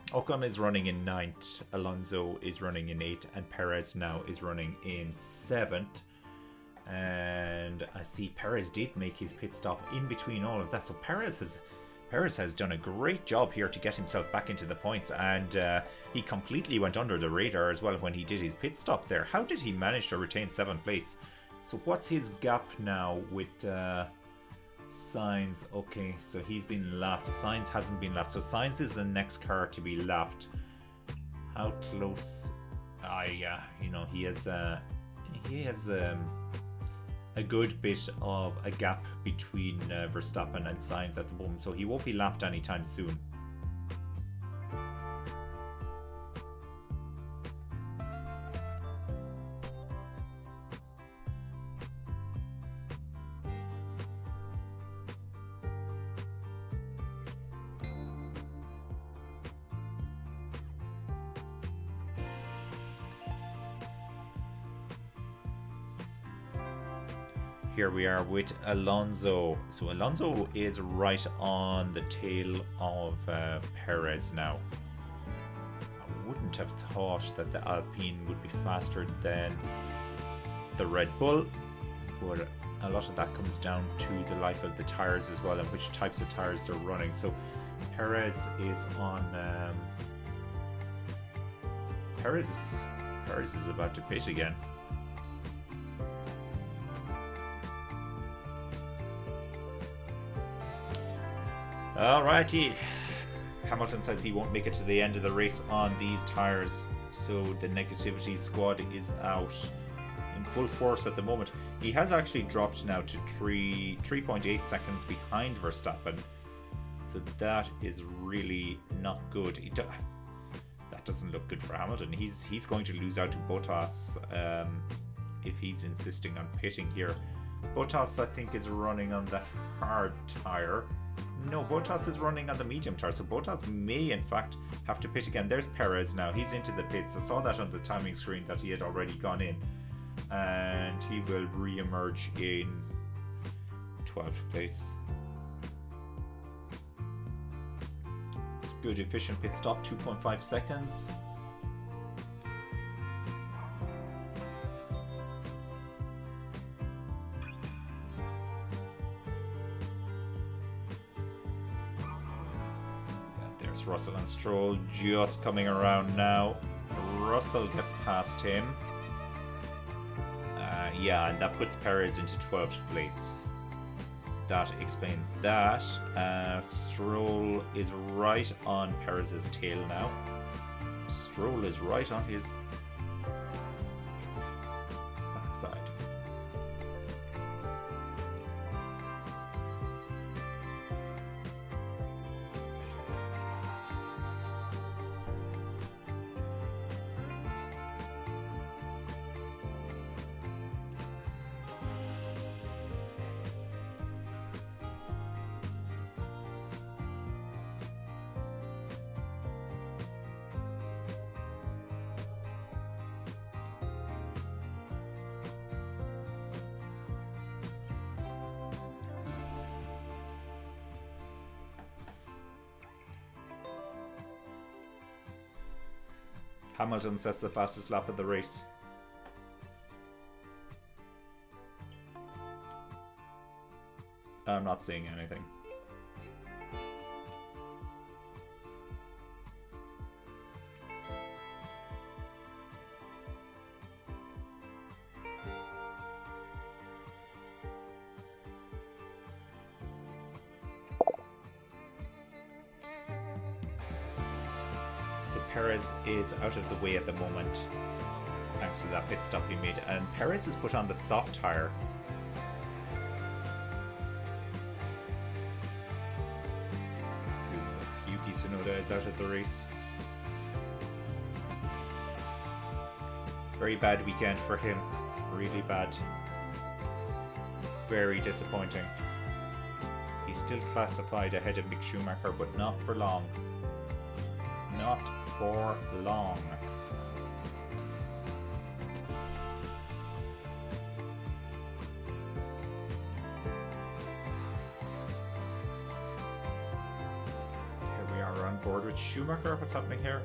Ocon is running in 9th, Alonso is running in 8th, and Perez now is running in 7th. And I see Perez did make his pit stop in between all of that. So Perez has done a great job here to get himself back into the points, and he completely went under the radar as well when he did his pit stop there. How did he manage to retain 7th place? So what's his gap now with Sainz? Okay, so he's been lapped. Sainz hasn't been lapped, so Sainz is the next car to be lapped. How close? You know, he has a good bit of a gap between Verstappen and Sainz at the moment, so he won't be lapped anytime soon. Here we are with Alonso. So Alonso is right on the tail of Perez now. I wouldn't have thought that the Alpine would be faster than the Red Bull, but a lot of that comes down to the life of the tires as well and which types of tires they're running. So Perez is on Perez is about to pit again. Alrighty. Hamilton says he won't make it to the end of the race on these tyres, so the negativity squad is out in full force at the moment. He has actually dropped now to 3.8 seconds behind Verstappen, so that is really not good. That doesn't look good for Hamilton. He's going to lose out to Bottas if he's insisting on pitting here. Bottas, I think, is running on the hard tyre. No, Bottas is running on the medium tyre, so Bottas may in fact have to pit again. There's Perez now, he's into the pits. I saw that on the timing screen that he had already gone in, and he will re-emerge in 12th place. It's good, efficient pit stop, 2.5 seconds. Russell Russell and Stroll just coming around now. Russell gets past him. Yeah, and that puts Perez into 12th place. That explains that. Stroll is right on Perez's tail now. Stroll is right on his backside. Hamilton sets the fastest lap of the race. I'm not seeing anything. So Perez is out of the way at the moment, thanks to that pit stop he made, and Perez has put on the soft tyre. Yuki Tsunoda is out of the race. Very bad weekend for him, really bad. Very disappointing. He's still classified ahead of Mick Schumacher, but not for long. Not for long. Here we are on board with Schumacher. What's happening here?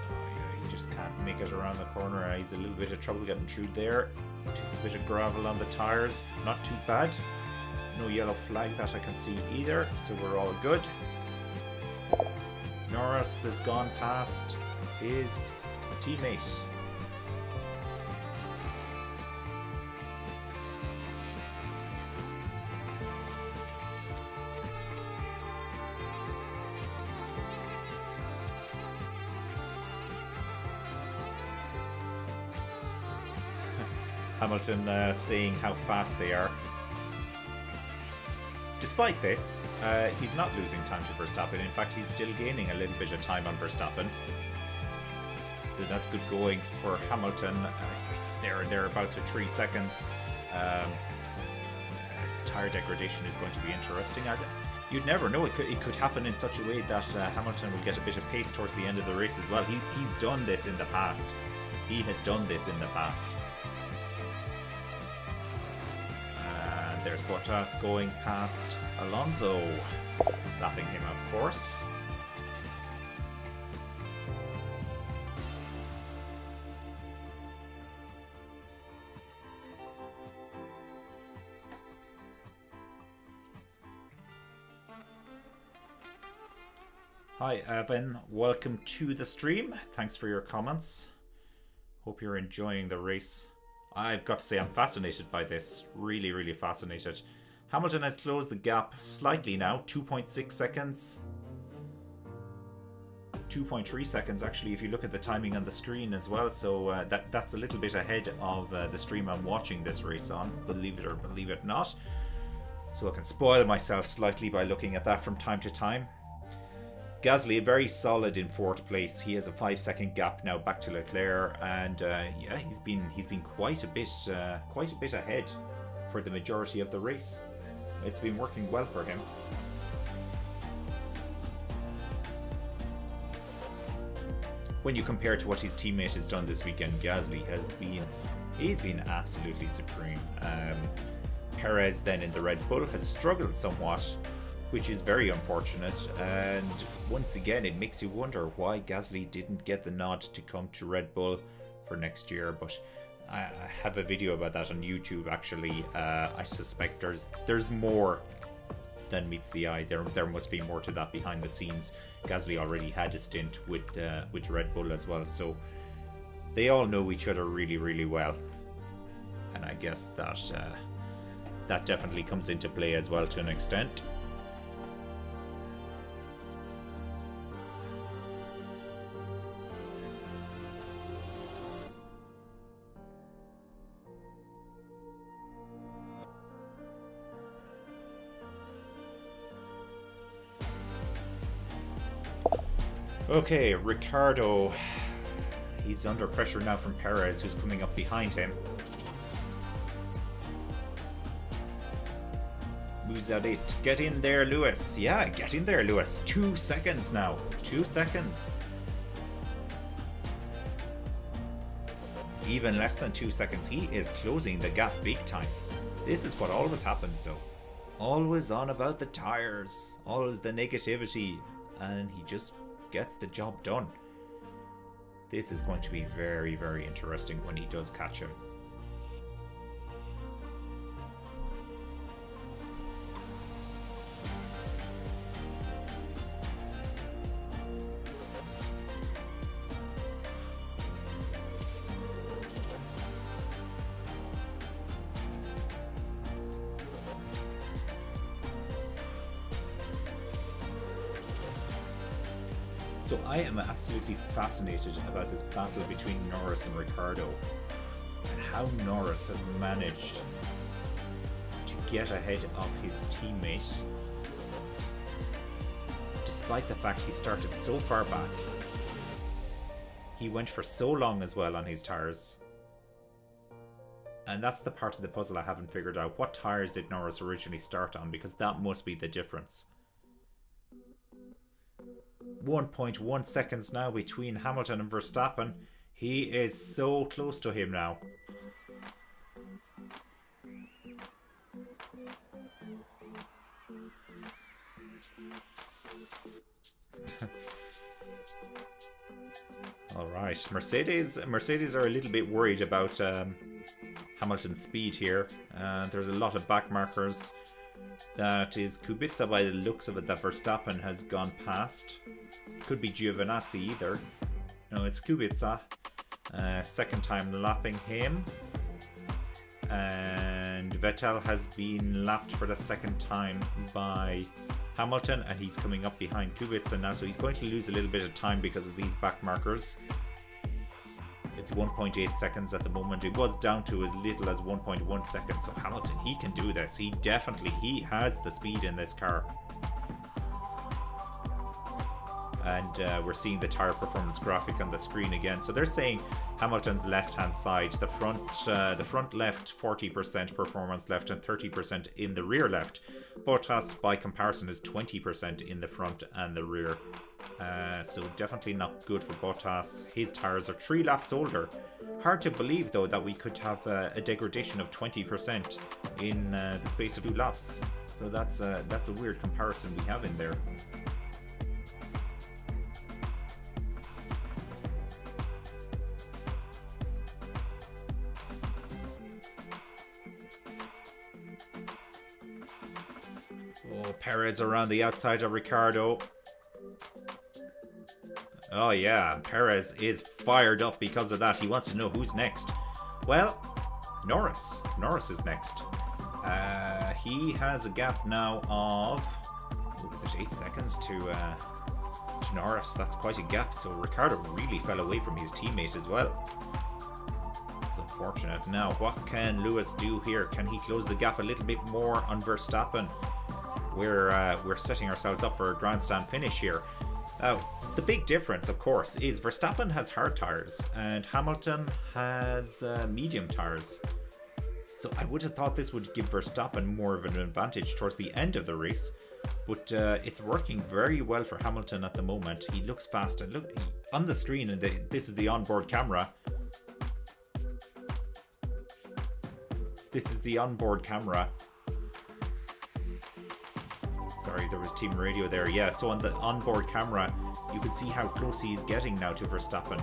Oh, yeah, he just can't make it around the corner. He's a little bit of trouble getting through there. Takes a bit of gravel on the tyres. Not too bad. No yellow flag that I can see either, so we're all good. Norris has gone past his teammate. Hamilton seeing how fast they are. Despite this, he's not losing time to Verstappen. In fact, he's still gaining a little bit of time on Verstappen. So that's good going for Hamilton. It's thereabouts with 3 seconds. Tyre degradation is going to be interesting. You'd never know. It could happen in such a way that Hamilton will get a bit of pace towards the end of the race as well. He's done this in the past. He has done this in the past. There's Bottas going past Alonso, lapping him, of course. Hi Evan, welcome to the stream. Thanks for your comments. Hope you're enjoying the race. I've got to say I'm fascinated by this. Really, really fascinated. Hamilton has closed the gap slightly now. 2.6 seconds. 2.3 seconds actually if you look at the timing on the screen as well. So that's a little bit ahead of the stream I'm watching this race on. Believe it or believe it not. So I can spoil myself slightly by looking at that from time to time. Gasly very solid in 4th place. He has a 5-second gap now back to Leclerc, and yeah, he's been quite a bit ahead for the majority of the race. It's been working well for him. When you compare to what his teammate has done this weekend, Gasly he's been absolutely supreme. Perez then in the Red Bull has struggled somewhat, which is very unfortunate, and once again it makes you wonder why Gasly didn't get the nod to come to Red Bull for next year. But I have a video about that on YouTube actually. I suspect there's more than meets the eye. There must be more to that behind the scenes. Gasly already had a stint with Red Bull as well, so they all know each other really, really well. And I guess that definitely comes into play as well to an extent. Okay, Ricciardo. He's under pressure now from Perez, who's coming up behind him. Moves out it. Get in there, Lewis. Yeah, get in there, Lewis. 2 seconds now. 2 seconds. Even less than 2 seconds. He is closing the gap big time. This is what always happens, though. Always on about the tires. Always the negativity. And he just gets the job done. This is going to be very, very interesting when he does catch him. So I am absolutely fascinated about this battle between Norris and Ricciardo, and how Norris has managed to get ahead of his teammate despite the fact he started so far back. He went for so long as well on his tyres, and that's the part of the puzzle I haven't figured out. What tyres did Norris originally start on? Because that must be the difference. 1.1 seconds now between Hamilton and Verstappen. He is so close to him now. Alright, Mercedes are a little bit worried about Hamilton's speed here. There's a lot of back markers. That is Kubica by the looks of it that Verstappen has gone past. Could be Giovinazzi either. No, it's Kubica. Second time lapping him. And Vettel has been lapped for the second time by Hamilton, and he's coming up behind Kubica now, so he's going to lose a little bit of time because of these back markers. It's 1.8 seconds at the moment. It was down to as little as 1.1 seconds. So Hamilton, he can do this. He has the speed in this car. And we're seeing the tyre performance graphic on the screen again. So they're saying Hamilton's left-hand side, the front left 40% performance left and 30% in the rear left. Bottas, by comparison, is 20% in the front and the rear. So definitely not good for Bottas. His tyres are 3 laps older. Hard to believe, though, that we could have a degradation of 20% in the space of 2 laps. So that's a weird comparison we have in there. Oh, Perez around the outside of Ricciardo. Oh yeah, Perez is fired up because of that. He wants to know who's next. Well, Norris. Norris is next. He has a gap now of, what was it, 8 seconds to Norris. That's quite a gap. So Ricciardo really fell away from his teammate as well. It's unfortunate. Now, what can Lewis do here? Can he close the gap a little bit more on Verstappen? We're setting ourselves up for a grandstand finish here. The big difference, of course, is Verstappen has hard tyres and Hamilton has medium tyres. So I would have thought this would give Verstappen more of an advantage towards the end of the race, but it's working very well for Hamilton at the moment. He looks fast, and look on the screen, and this is the onboard camera. This is the onboard camera. Sorry, there was team radio there. Yeah, so on the onboard camera, you can see how close he is getting now to Verstappen.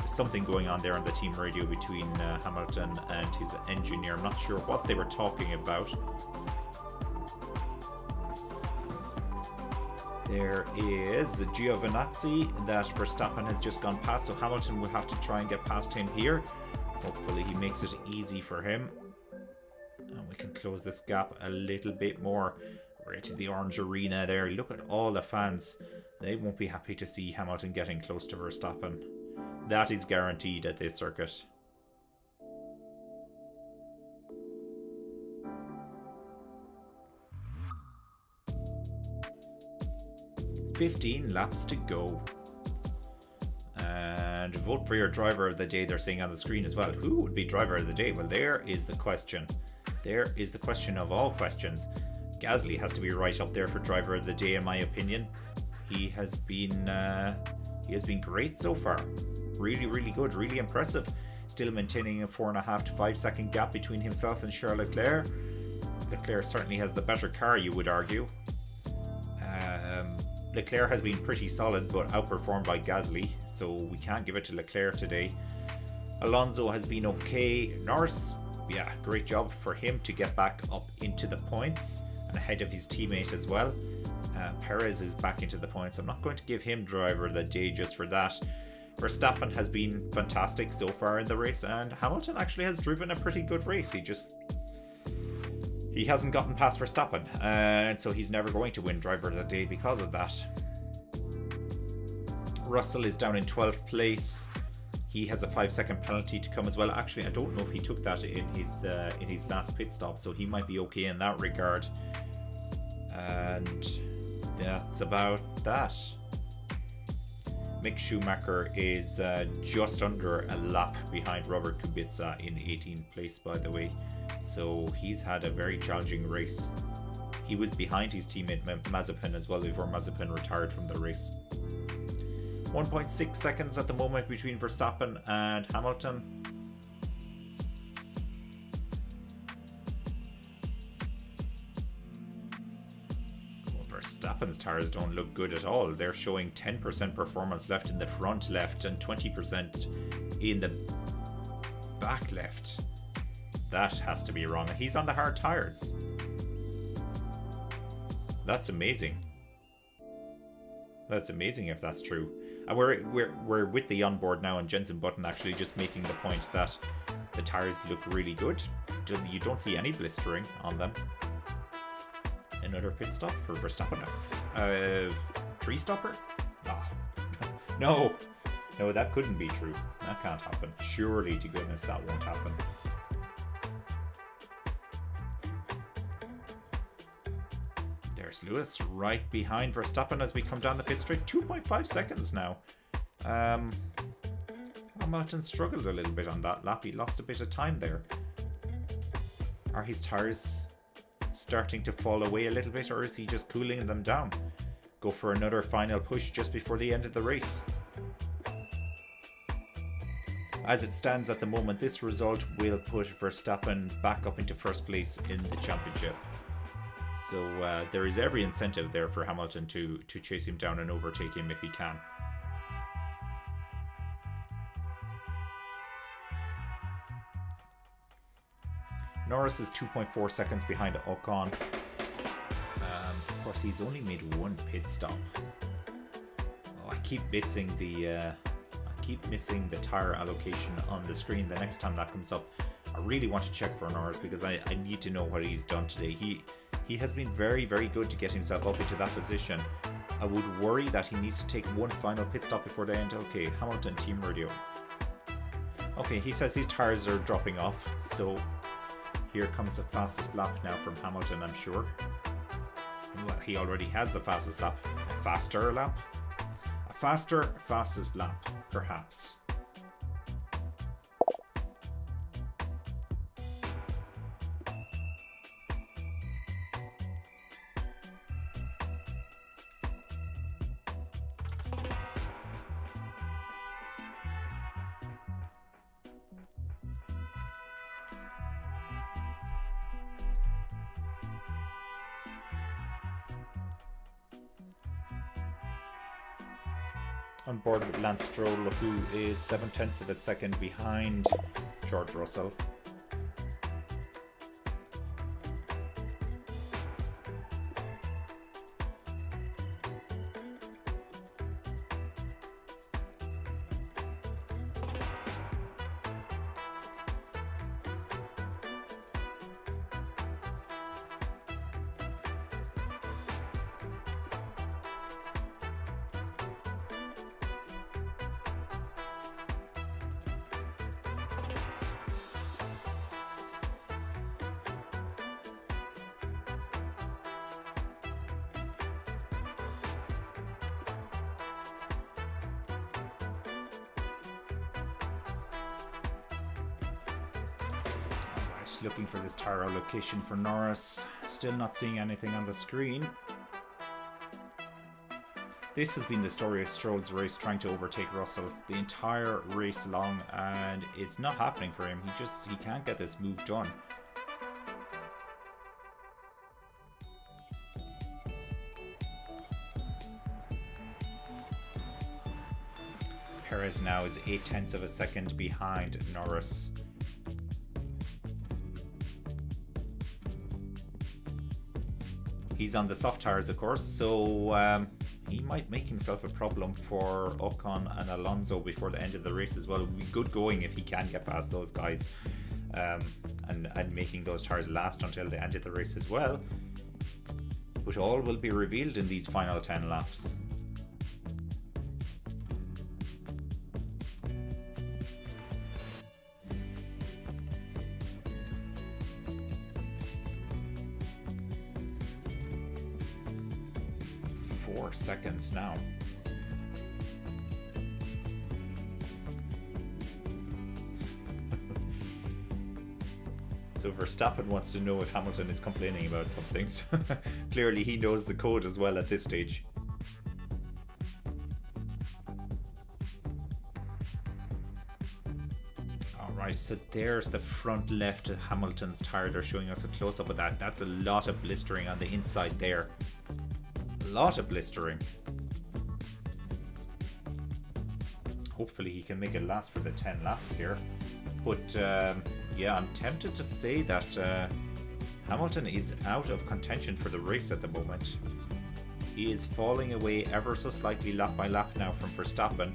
Something going on there on the team radio between Hamilton and his engineer. I'm not sure what they were talking about. There is Giovinazzi that Verstappen has just gone past, so Hamilton will have to try and get past him here. Hopefully he makes it easy for him. And we can close this gap a little bit more. Right to the orange arena there. Look at all the fans. They won't be happy to see Hamilton getting close to Verstappen. That is guaranteed at this circuit. "15 laps to go." And vote for your driver of the day, they're saying on the screen as well. Who would be driver of the day? Well, there is the question. There is the question of all questions. Gasly has to be right up there for driver of the day, in my opinion. He has been great so far. Really, really good, really impressive. Still maintaining a 4.5 to 5 second gap between himself and Charles Leclerc. Leclerc certainly has the better car, you would argue. Leclerc has been pretty solid, but outperformed by Gasly, so we can't give it to Leclerc today. Alonso has been okay. Norris, yeah, great job for him to get back up into the points and ahead of his teammate as well. Perez is back into the points. I'm not going to give him driver of the day just for that. Verstappen has been fantastic so far in the race, and Hamilton actually has driven a pretty good race. He hasn't gotten past Verstappen, and so he's never going to win driver of the day because of that. Russell is down in 12th place. He has a 5-second penalty to come as well. Actually, I don't know if he took that in his last pit stop, so he might be okay in that regard. And that's about that. Mick Schumacher is just under a lap behind Robert Kubica in 18th place, by the way. So he's had a very challenging race. He was behind his teammate Mazepin as well before Mazepin retired from the race. 1.6 seconds at the moment between Verstappen and Hamilton. Verstappen's tires don't look good at all. They're showing 10% performance left in the front left and 20% in the back left. That has to be wrong. He's on the hard tires. That's amazing. That's amazing if that's true. And we're with the onboard now, and Jensen Button actually just making the point that the tires look really good. You don't see any blistering on them. Another pit stop for Verstappen. Tree stopper? Oh. No, that couldn't be true. That can't happen. Surely to goodness that won't happen. There's Lewis right behind Verstappen as we come down the pit straight. 2.5 seconds now. Hamilton struggled a little bit on that lap. He lost a bit of time there. Are his tires starting to fall away a little bit, or is he just cooling them down? Go for another final push just before the end of the race. As it stands at the moment, this result will put Verstappen back up into first place in the championship. So there is every incentive there for Hamilton to chase him down and overtake him if he can. Norris is 2.4 seconds behind Ocon. Of course, he's only made one pit stop. Oh, I keep missing the tire allocation on the screen. The next time that comes up, I really want to check for Norris because I need to know what he's done today. He has been very, very good to get himself up into that position. I would worry that he needs to take one final pit stop before the end. Okay, Hamilton team radio. Okay, he says his tires are dropping off, so here comes the fastest lap now from Hamilton, I'm sure. Well, he already has the fastest lap. A faster lap? A faster, fastest lap, perhaps. On board with Lance Stroll, who is 0.7 of a second behind George Russell. looking for this tyre allocation for Norris. Still not seeing anything on the screen. This has been the story of Stroll's race, trying to overtake Russell the entire race long, and it's not happening for him. He can't get this move done. Perez now is 0.8 of a second behind Norris. He's on the soft tyres, of course, so he might make himself a problem for Ocon and Alonso before the end of the race as well. It would be good going if he can get past those guys, and making those tyres last until the end of the race as well. But all will be revealed in these final 10 laps. Seconds now. So Verstappen wants to know if Hamilton is complaining about something. Clearly he knows the code as well at this stage. Alright, so there's the front left of Hamilton's tyre. They're showing us a close-up of that. That's a lot of blistering on the inside there. Lot of blistering. Hopefully he can make it last for the 10 laps here, but yeah, I'm tempted to say that Hamilton is out of contention for the race at the moment. He is falling away ever so slightly lap by lap now from Verstappen.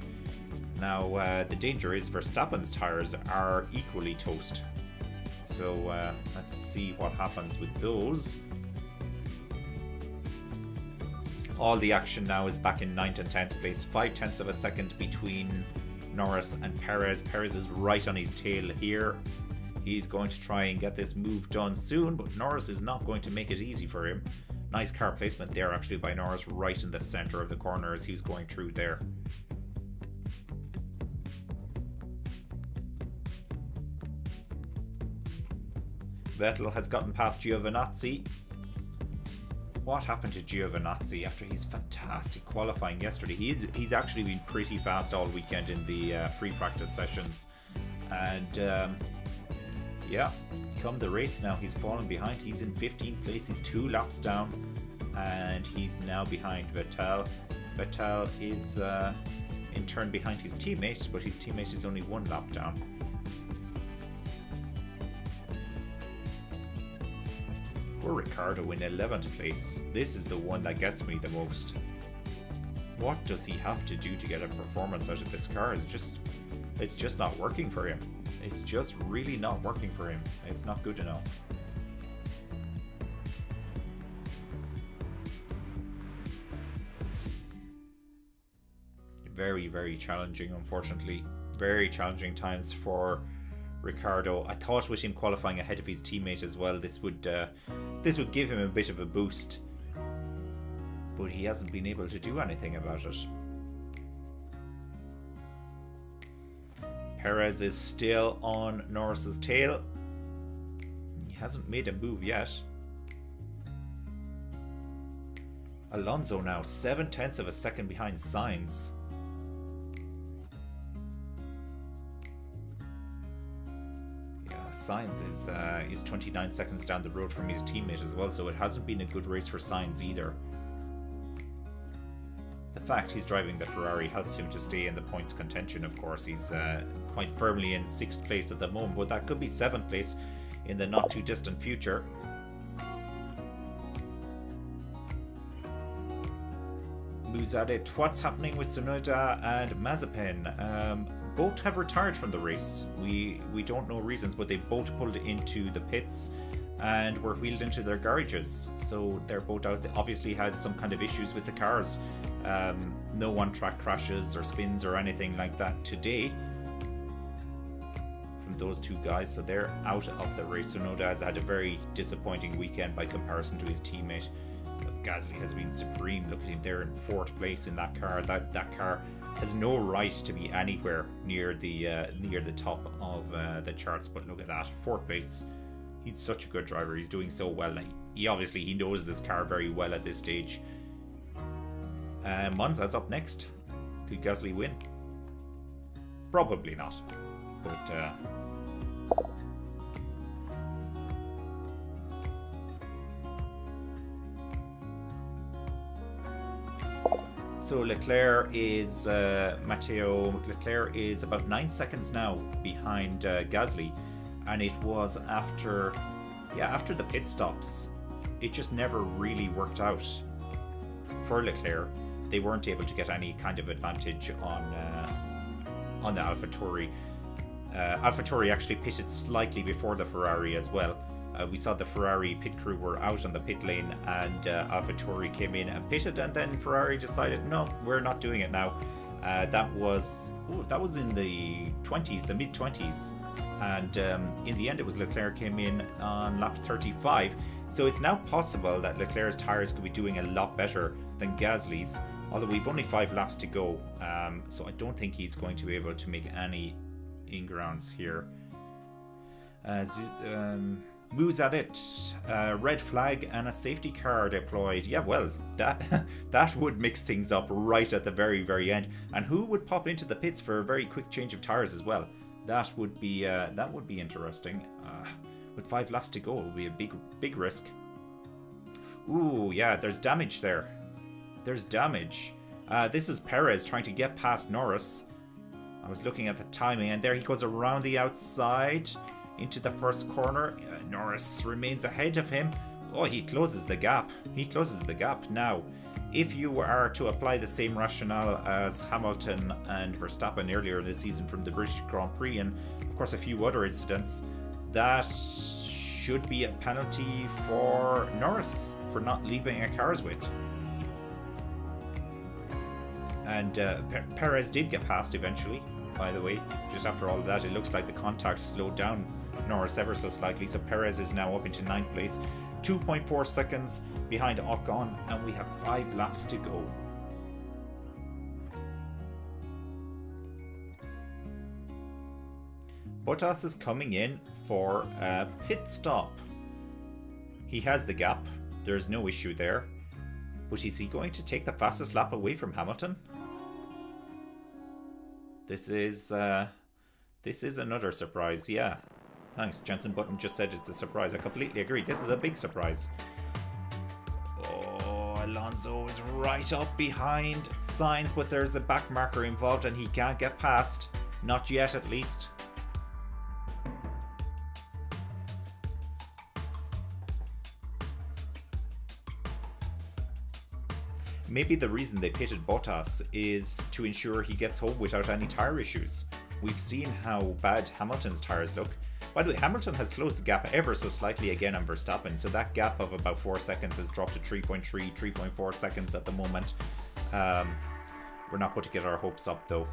Now the danger is Verstappen's tyres are equally toast, so let's see what happens with those. All the action now is back in 9th and 10th place. 0.5 of a second between Norris and Perez. Perez is right on his tail here. He's going to try and get this move done soon, but Norris is not going to make it easy for him. Nice car placement there actually by Norris, right in the centre of the corner as he was going through there. Vettel has gotten past Giovinazzi. What happened to Giovinazzi after his fantastic qualifying yesterday? He's actually been pretty fast all weekend in the free practice sessions, and yeah, come the race now he's fallen behind. He's in 15th place, he's 2 laps down, and he's now behind Vettel. Vettel is in turn behind his teammate, but his teammate is only 1 lap down. Ricciardo in 11th place. This is the one that gets me the most. What does he have to do to get a performance out of this car? It's just not working for him. It's just really not working for him. It's not good enough. Very, very challenging, unfortunately. Very challenging times for Ricciardo. I thought with him qualifying ahead of his teammate as well, this would give him a bit of a boost, but he hasn't been able to do anything about it. Perez is still on Norris's tail. He hasn't made a move yet. Alonso now 0.7 of a second behind Sainz. Sainz is 29 seconds down the road from his teammate as well, so it hasn't been a good race for Sainz either. The fact he's driving the Ferrari helps him to stay in the points contention, of course. He's quite firmly in 6th place at the moment, but that could be 7th place in the not too distant future. Muzadet, what's happening with Tsunoda and Mazepin? Both have retired from the race. We don't know reasons, but they both pulled into the pits and were wheeled into their garages. So they're both out. They obviously has some kind of issues with the cars. No on-track crashes or spins or anything like that today from those two guys. So they're out of the race. Tsunoda has had a very disappointing weekend by comparison to his teammate. Gasly has been supreme. Look at him there in 4th place in that car. That car has no right to be anywhere near the top of the charts, but look at that, 4th place. He's such a good driver. He's doing so well. He obviously he knows this car very well at this stage. Monza's up next. Could Gasly win? Probably not. But so Leclerc is Matteo Leclerc is about 9 seconds now behind Gasly, and it was after the pit stops. It just never really worked out for Leclerc. They weren't able to get any kind of advantage on the AlphaTauri. AlphaTauri actually pitted slightly before the Ferrari as well. We saw the Ferrari pit crew were out on the pit lane, and AlphaTauri came in and pitted, and then Ferrari decided, no, we're not doing it now. That was in the 20s, the mid 20s, and in the end it was Leclerc came in on lap 35. So it's now possible that Leclerc's tires could be doing a lot better than Gasly's, although we've only 5 laps to go. So I don't think he's going to be able to make any ingrounds here. Moves at it, red flag and a safety car deployed. Yeah, well, that would mix things up right at the very, very end. And who would pop into the pits for a very quick change of tires as well? That would be interesting. With 5 laps to go, it would be a big risk. Ooh, yeah, there's damage there. There's damage. This is Perez trying to get past Norris. I was looking at the timing, and there he goes around the outside into the first corner. Norris remains ahead of him. Oh, he closes the gap. He closes the gap. Now, if you are to apply the same rationale as Hamilton and Verstappen earlier this season from the British Grand Prix, and of course a few other incidents, that should be a penalty for Norris for not leaving a car's width. And Perez did get past eventually, by the way. Just after all of that, it looks like the contact slowed down Norris ever so slightly, so Perez is now up into 9th place, 2.4 seconds behind Ocon, and we have 5 laps to go. Bottas is coming in for a pit stop. He has the gap, there's no issue there, but is he going to take the fastest lap away from Hamilton? This is another surprise, yeah. Thanks, Jensen Button just said it's a surprise. I completely agree. This is a big surprise. Oh, Alonso is right up behind Sainz, but there's a back marker involved and he can't get past. Not yet, at least. Maybe the reason they pitted Bottas is to ensure he gets home without any tyre issues. We've seen how bad Hamilton's tyres look. By the way, Hamilton has closed the gap ever so slightly again on Verstappen, so that gap of about 4 seconds has dropped to 3.4 seconds at the moment. We're not going to get our hopes up though.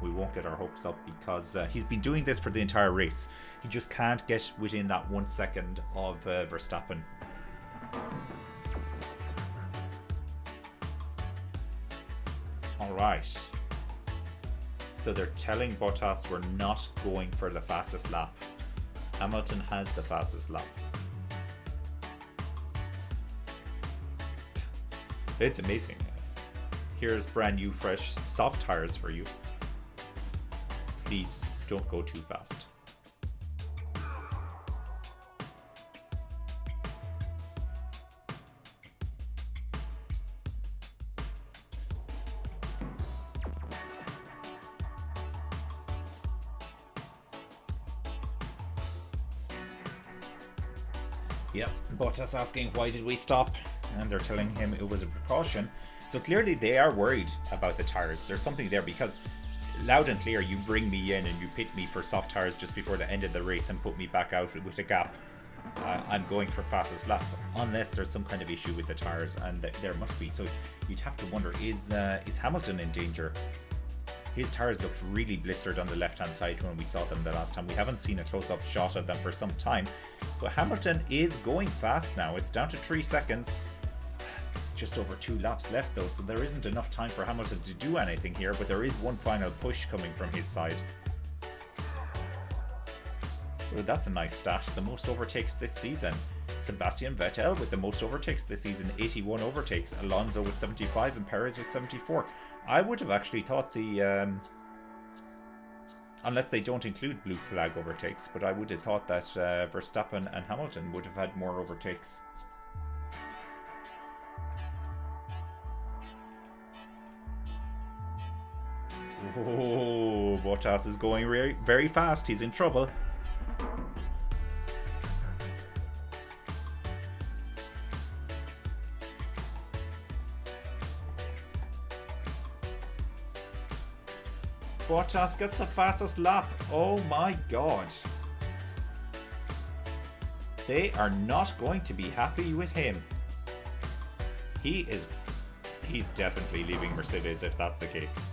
We won't get our hopes up because he's been doing this for the entire race. He just can't get within that 1 second of Verstappen. Alright. So they're telling Bottas we're not going for the fastest lap. Hamilton has the fastest lap. It's amazing. Here's brand new, fresh, soft tires for you. Please don't go too fast. Yep, Bottas asking why did we stop, and they're telling him it was a precaution. So clearly they are worried about the tyres. There's something there because loud and clear you bring me in and you pit me for soft tyres just before the end of the race and put me back out with a gap. I'm going for fastest lap unless there's some kind of issue with the tyres, and there must be. So you'd have to wonder, is Hamilton in danger? His tyres looked really blistered on the left-hand side when we saw them the last time. We haven't seen a close-up shot of them for some time. But Hamilton is going fast now. It's down to 3 seconds. It's just over 2 laps left though, so there isn't enough time for Hamilton to do anything here, but there is one final push coming from his side. Oh, that's a nice stat. The most overtakes this season. Sebastian Vettel with the most overtakes this season, 81 overtakes. Alonso with 75 and Perez with 74. I would have actually thought the... unless they don't include blue flag overtakes, but I would have thought that Verstappen and Hamilton would have had more overtakes. Oh, Bottas is going very fast. He's in trouble. Bottas gets the fastest lap. Oh my god. They are not going to be happy with him. He's definitely leaving Mercedes if that's the case.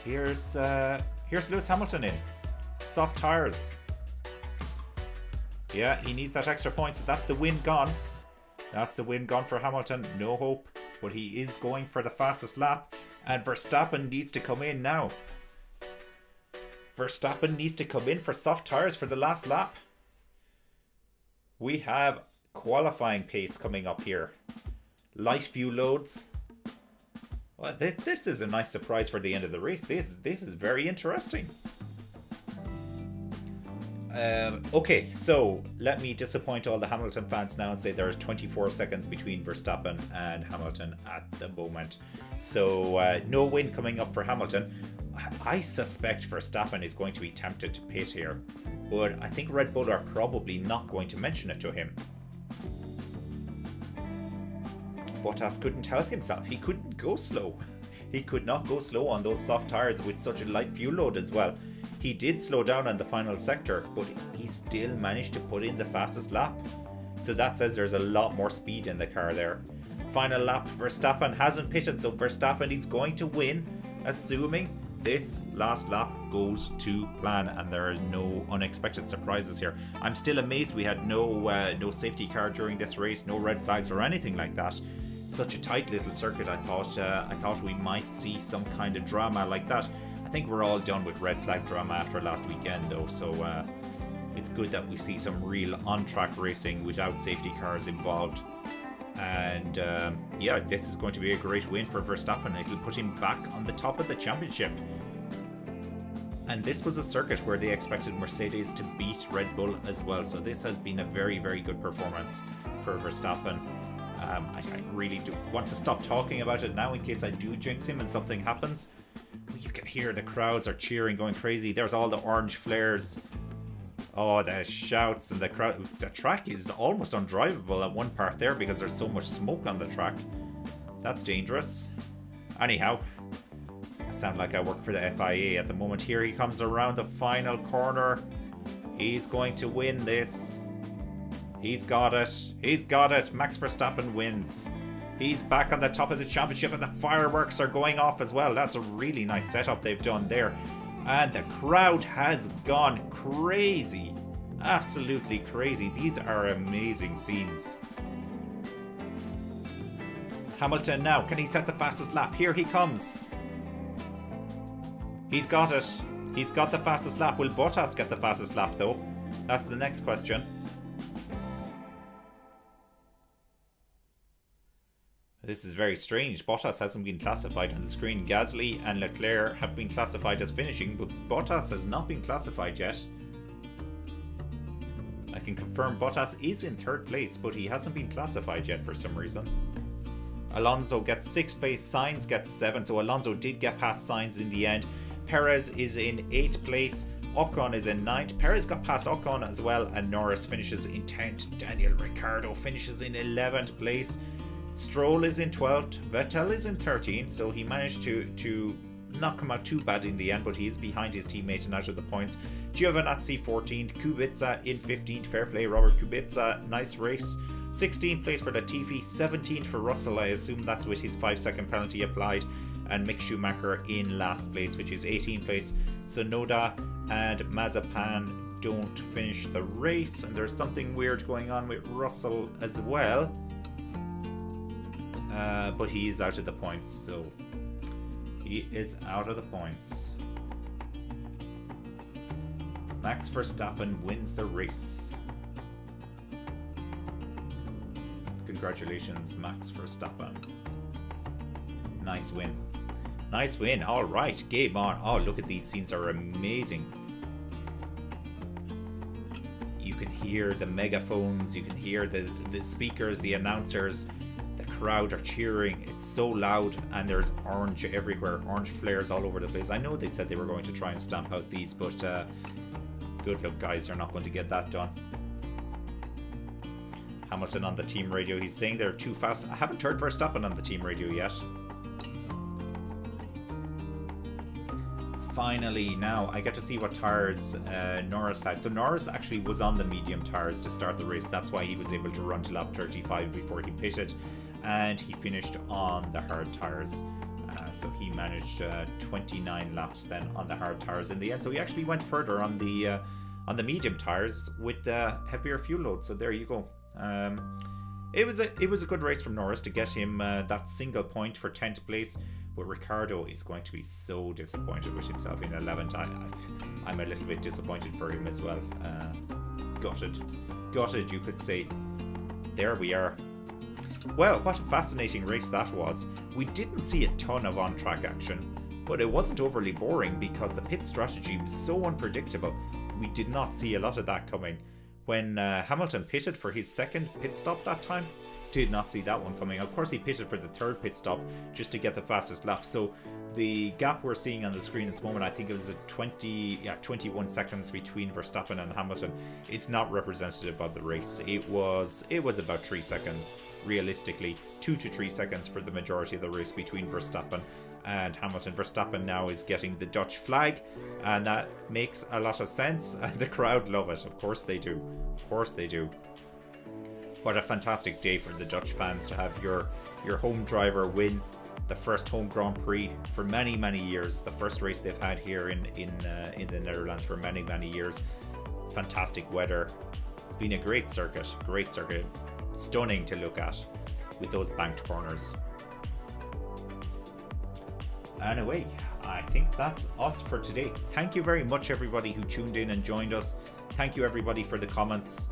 Here's Lewis Hamilton in. Soft tires. Yeah, he needs that extra point, so that's the win gone. That's the win gone for Hamilton. No hope, but he is going for the fastest lap. And Verstappen needs to come in now. Verstappen needs to come in for soft tires for the last lap. We have qualifying pace coming up here. Light fuel loads. Well, this is a nice surprise for the end of the race. This is very interesting. Okay, so let me disappoint all the Hamilton fans now and say there's 24 seconds between Verstappen and Hamilton at the moment. So no win coming up for Hamilton. I suspect Verstappen is going to be tempted to pit here, but I think Red Bull are probably not going to mention it to him. Bottas couldn't help himself. He couldn't go slow. He could not go slow on those soft tires with such a light fuel load as well. He did slow down on the final sector, but he still managed to put in the fastest lap. So that says there's a lot more speed in the car there. Final lap, Verstappen hasn't pitted, so Verstappen is going to win, assuming this last lap goes to plan and there are no unexpected surprises here. I'm still amazed we had no safety car during this race, no red flags or anything like that. Such a tight little circuit. I thought we might see some kind of drama like that. I think we're all done with red flag drama after last weekend though, so it's good that we see some real on-track racing without safety cars involved. And yeah, this is going to be a great win for Verstappen. It'll put him back on the top of the championship. And this was a circuit where they expected Mercedes to beat Red Bull as well, so this has been a very, very good performance for Verstappen. I really do want to stop talking about it now in case I do jinx him and something happens. You can hear the crowds are cheering, going crazy. There's all the orange flares. Oh, the shouts and the crowd. The track is almost undrivable at one part there because there's so much smoke on the track. That's dangerous. Anyhow, I sound like I work for the FIA at the moment. Here he comes around the final corner. He's going to win this. He's got it. He's got it. Max Verstappen wins. He's back on the top of the championship and the fireworks are going off as well. That's a really nice setup they've done there. And the crowd has gone crazy. Absolutely crazy. These are amazing scenes. Hamilton now. Can he set the fastest lap? Here he comes. He's got it. He's got the fastest lap. Will Bottas get the fastest lap though? That's the next question. This is very strange. Bottas hasn't been classified on the screen. Gasly and Leclerc have been classified as finishing, but Bottas has not been classified yet. I can confirm Bottas is in third place, but he hasn't been classified yet for some reason. Alonso gets 6th place, Sainz gets 7th, so Alonso did get past Sainz in the end. Perez is in 8th place, Ocon is in 9th. Perez got past Ocon as well, and Norris finishes in 10th. Daniel Ricciardo finishes in 11th place. Stroll is in 12th, Vettel is in 13th, so he managed to not come out too bad in the end, but he is behind his teammate and out of the points. Giovinazzi 14th, Kubica in 15th, fair play Robert Kubica, nice race. 16th place for Latifi, 17th for Russell, I assume that's with his 5-second penalty applied, and Mick Schumacher in last place, which is 18th place. Sonoda and Mazepan don't finish the race, and there's something weird going on with Russell as well. But he is out of the points, so he is out of the points. Max Verstappen wins the race. Congratulations, Max Verstappen. Nice win. Nice win. All right, game on. Oh, look at these scenes, are amazing. You can hear the megaphones, you can hear the speakers, the announcers. The crowd are cheering. It's so loud, and there's orange everywhere, orange flares all over the place. I know they said they were going to try and stamp out these, but good luck, guys. They're not going to get that done. Hamilton on the team radio. He's saying they're too fast. I haven't heard Verstappen on the team radio yet. Finally, now I get to see what tyres Norris had. So Norris actually was on the medium tyres to start the race. That's why he was able to run to lap 35 before he pitted. And he finished on the hard tyres. So he managed 29 laps then on the hard tyres in the end. So he actually went further on the medium tyres with heavier fuel load. So there you go. It was a good race from Norris to get him that single point for 10th place. But Ricciardo is going to be so disappointed with himself in 11th. I'm a little bit disappointed for him as well. Gutted, you could say. There we are. Well, what a fascinating race that was. We didn't see a ton of on-track action, but it wasn't overly boring because the pit strategy was so unpredictable. We did not see a lot of that coming. When Hamilton pitted for his second pit stop that time, did not see that one coming. Of course, he pitted for the third pit stop just to get the fastest lap. So the gap we're seeing on the screen at the moment, I think it was 21 seconds between Verstappen and Hamilton. It's not representative of the race. It was about 3 seconds, realistically, 2 to 3 seconds for the majority of the race between Verstappen and Hamilton. Verstappen now is getting the Dutch flag, and that makes a lot of sense. The crowd love it. Of course they do. Of course they do. What a fantastic day for the Dutch fans to have your home driver win the first home Grand Prix for many, many years. The first race they've had here in the Netherlands for many, many years. Fantastic weather. It's been a great circuit. Stunning to look at with those banked corners. Anyway, I think that's us for today. Thank you very much, everybody who tuned in and joined us. Thank you, everybody, for the comments.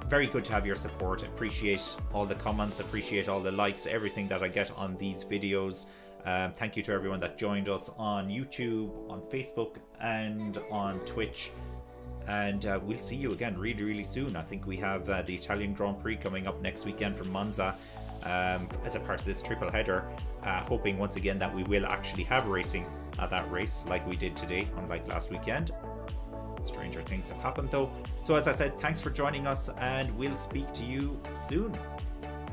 Very good to have your support. Appreciate all the comments, appreciate all the likes, everything that I get on these videos. Thank you to everyone that joined us on YouTube, on Facebook, and on Twitch. And we'll see you again really, really soon. I think we have the Italian Grand Prix coming up next weekend from Monza as a part of this triple header. Hoping once again that we will actually have racing at that race like we did today, unlike last weekend. Stranger things have happened though. So as I said, thanks for joining us, and we'll speak to you soon.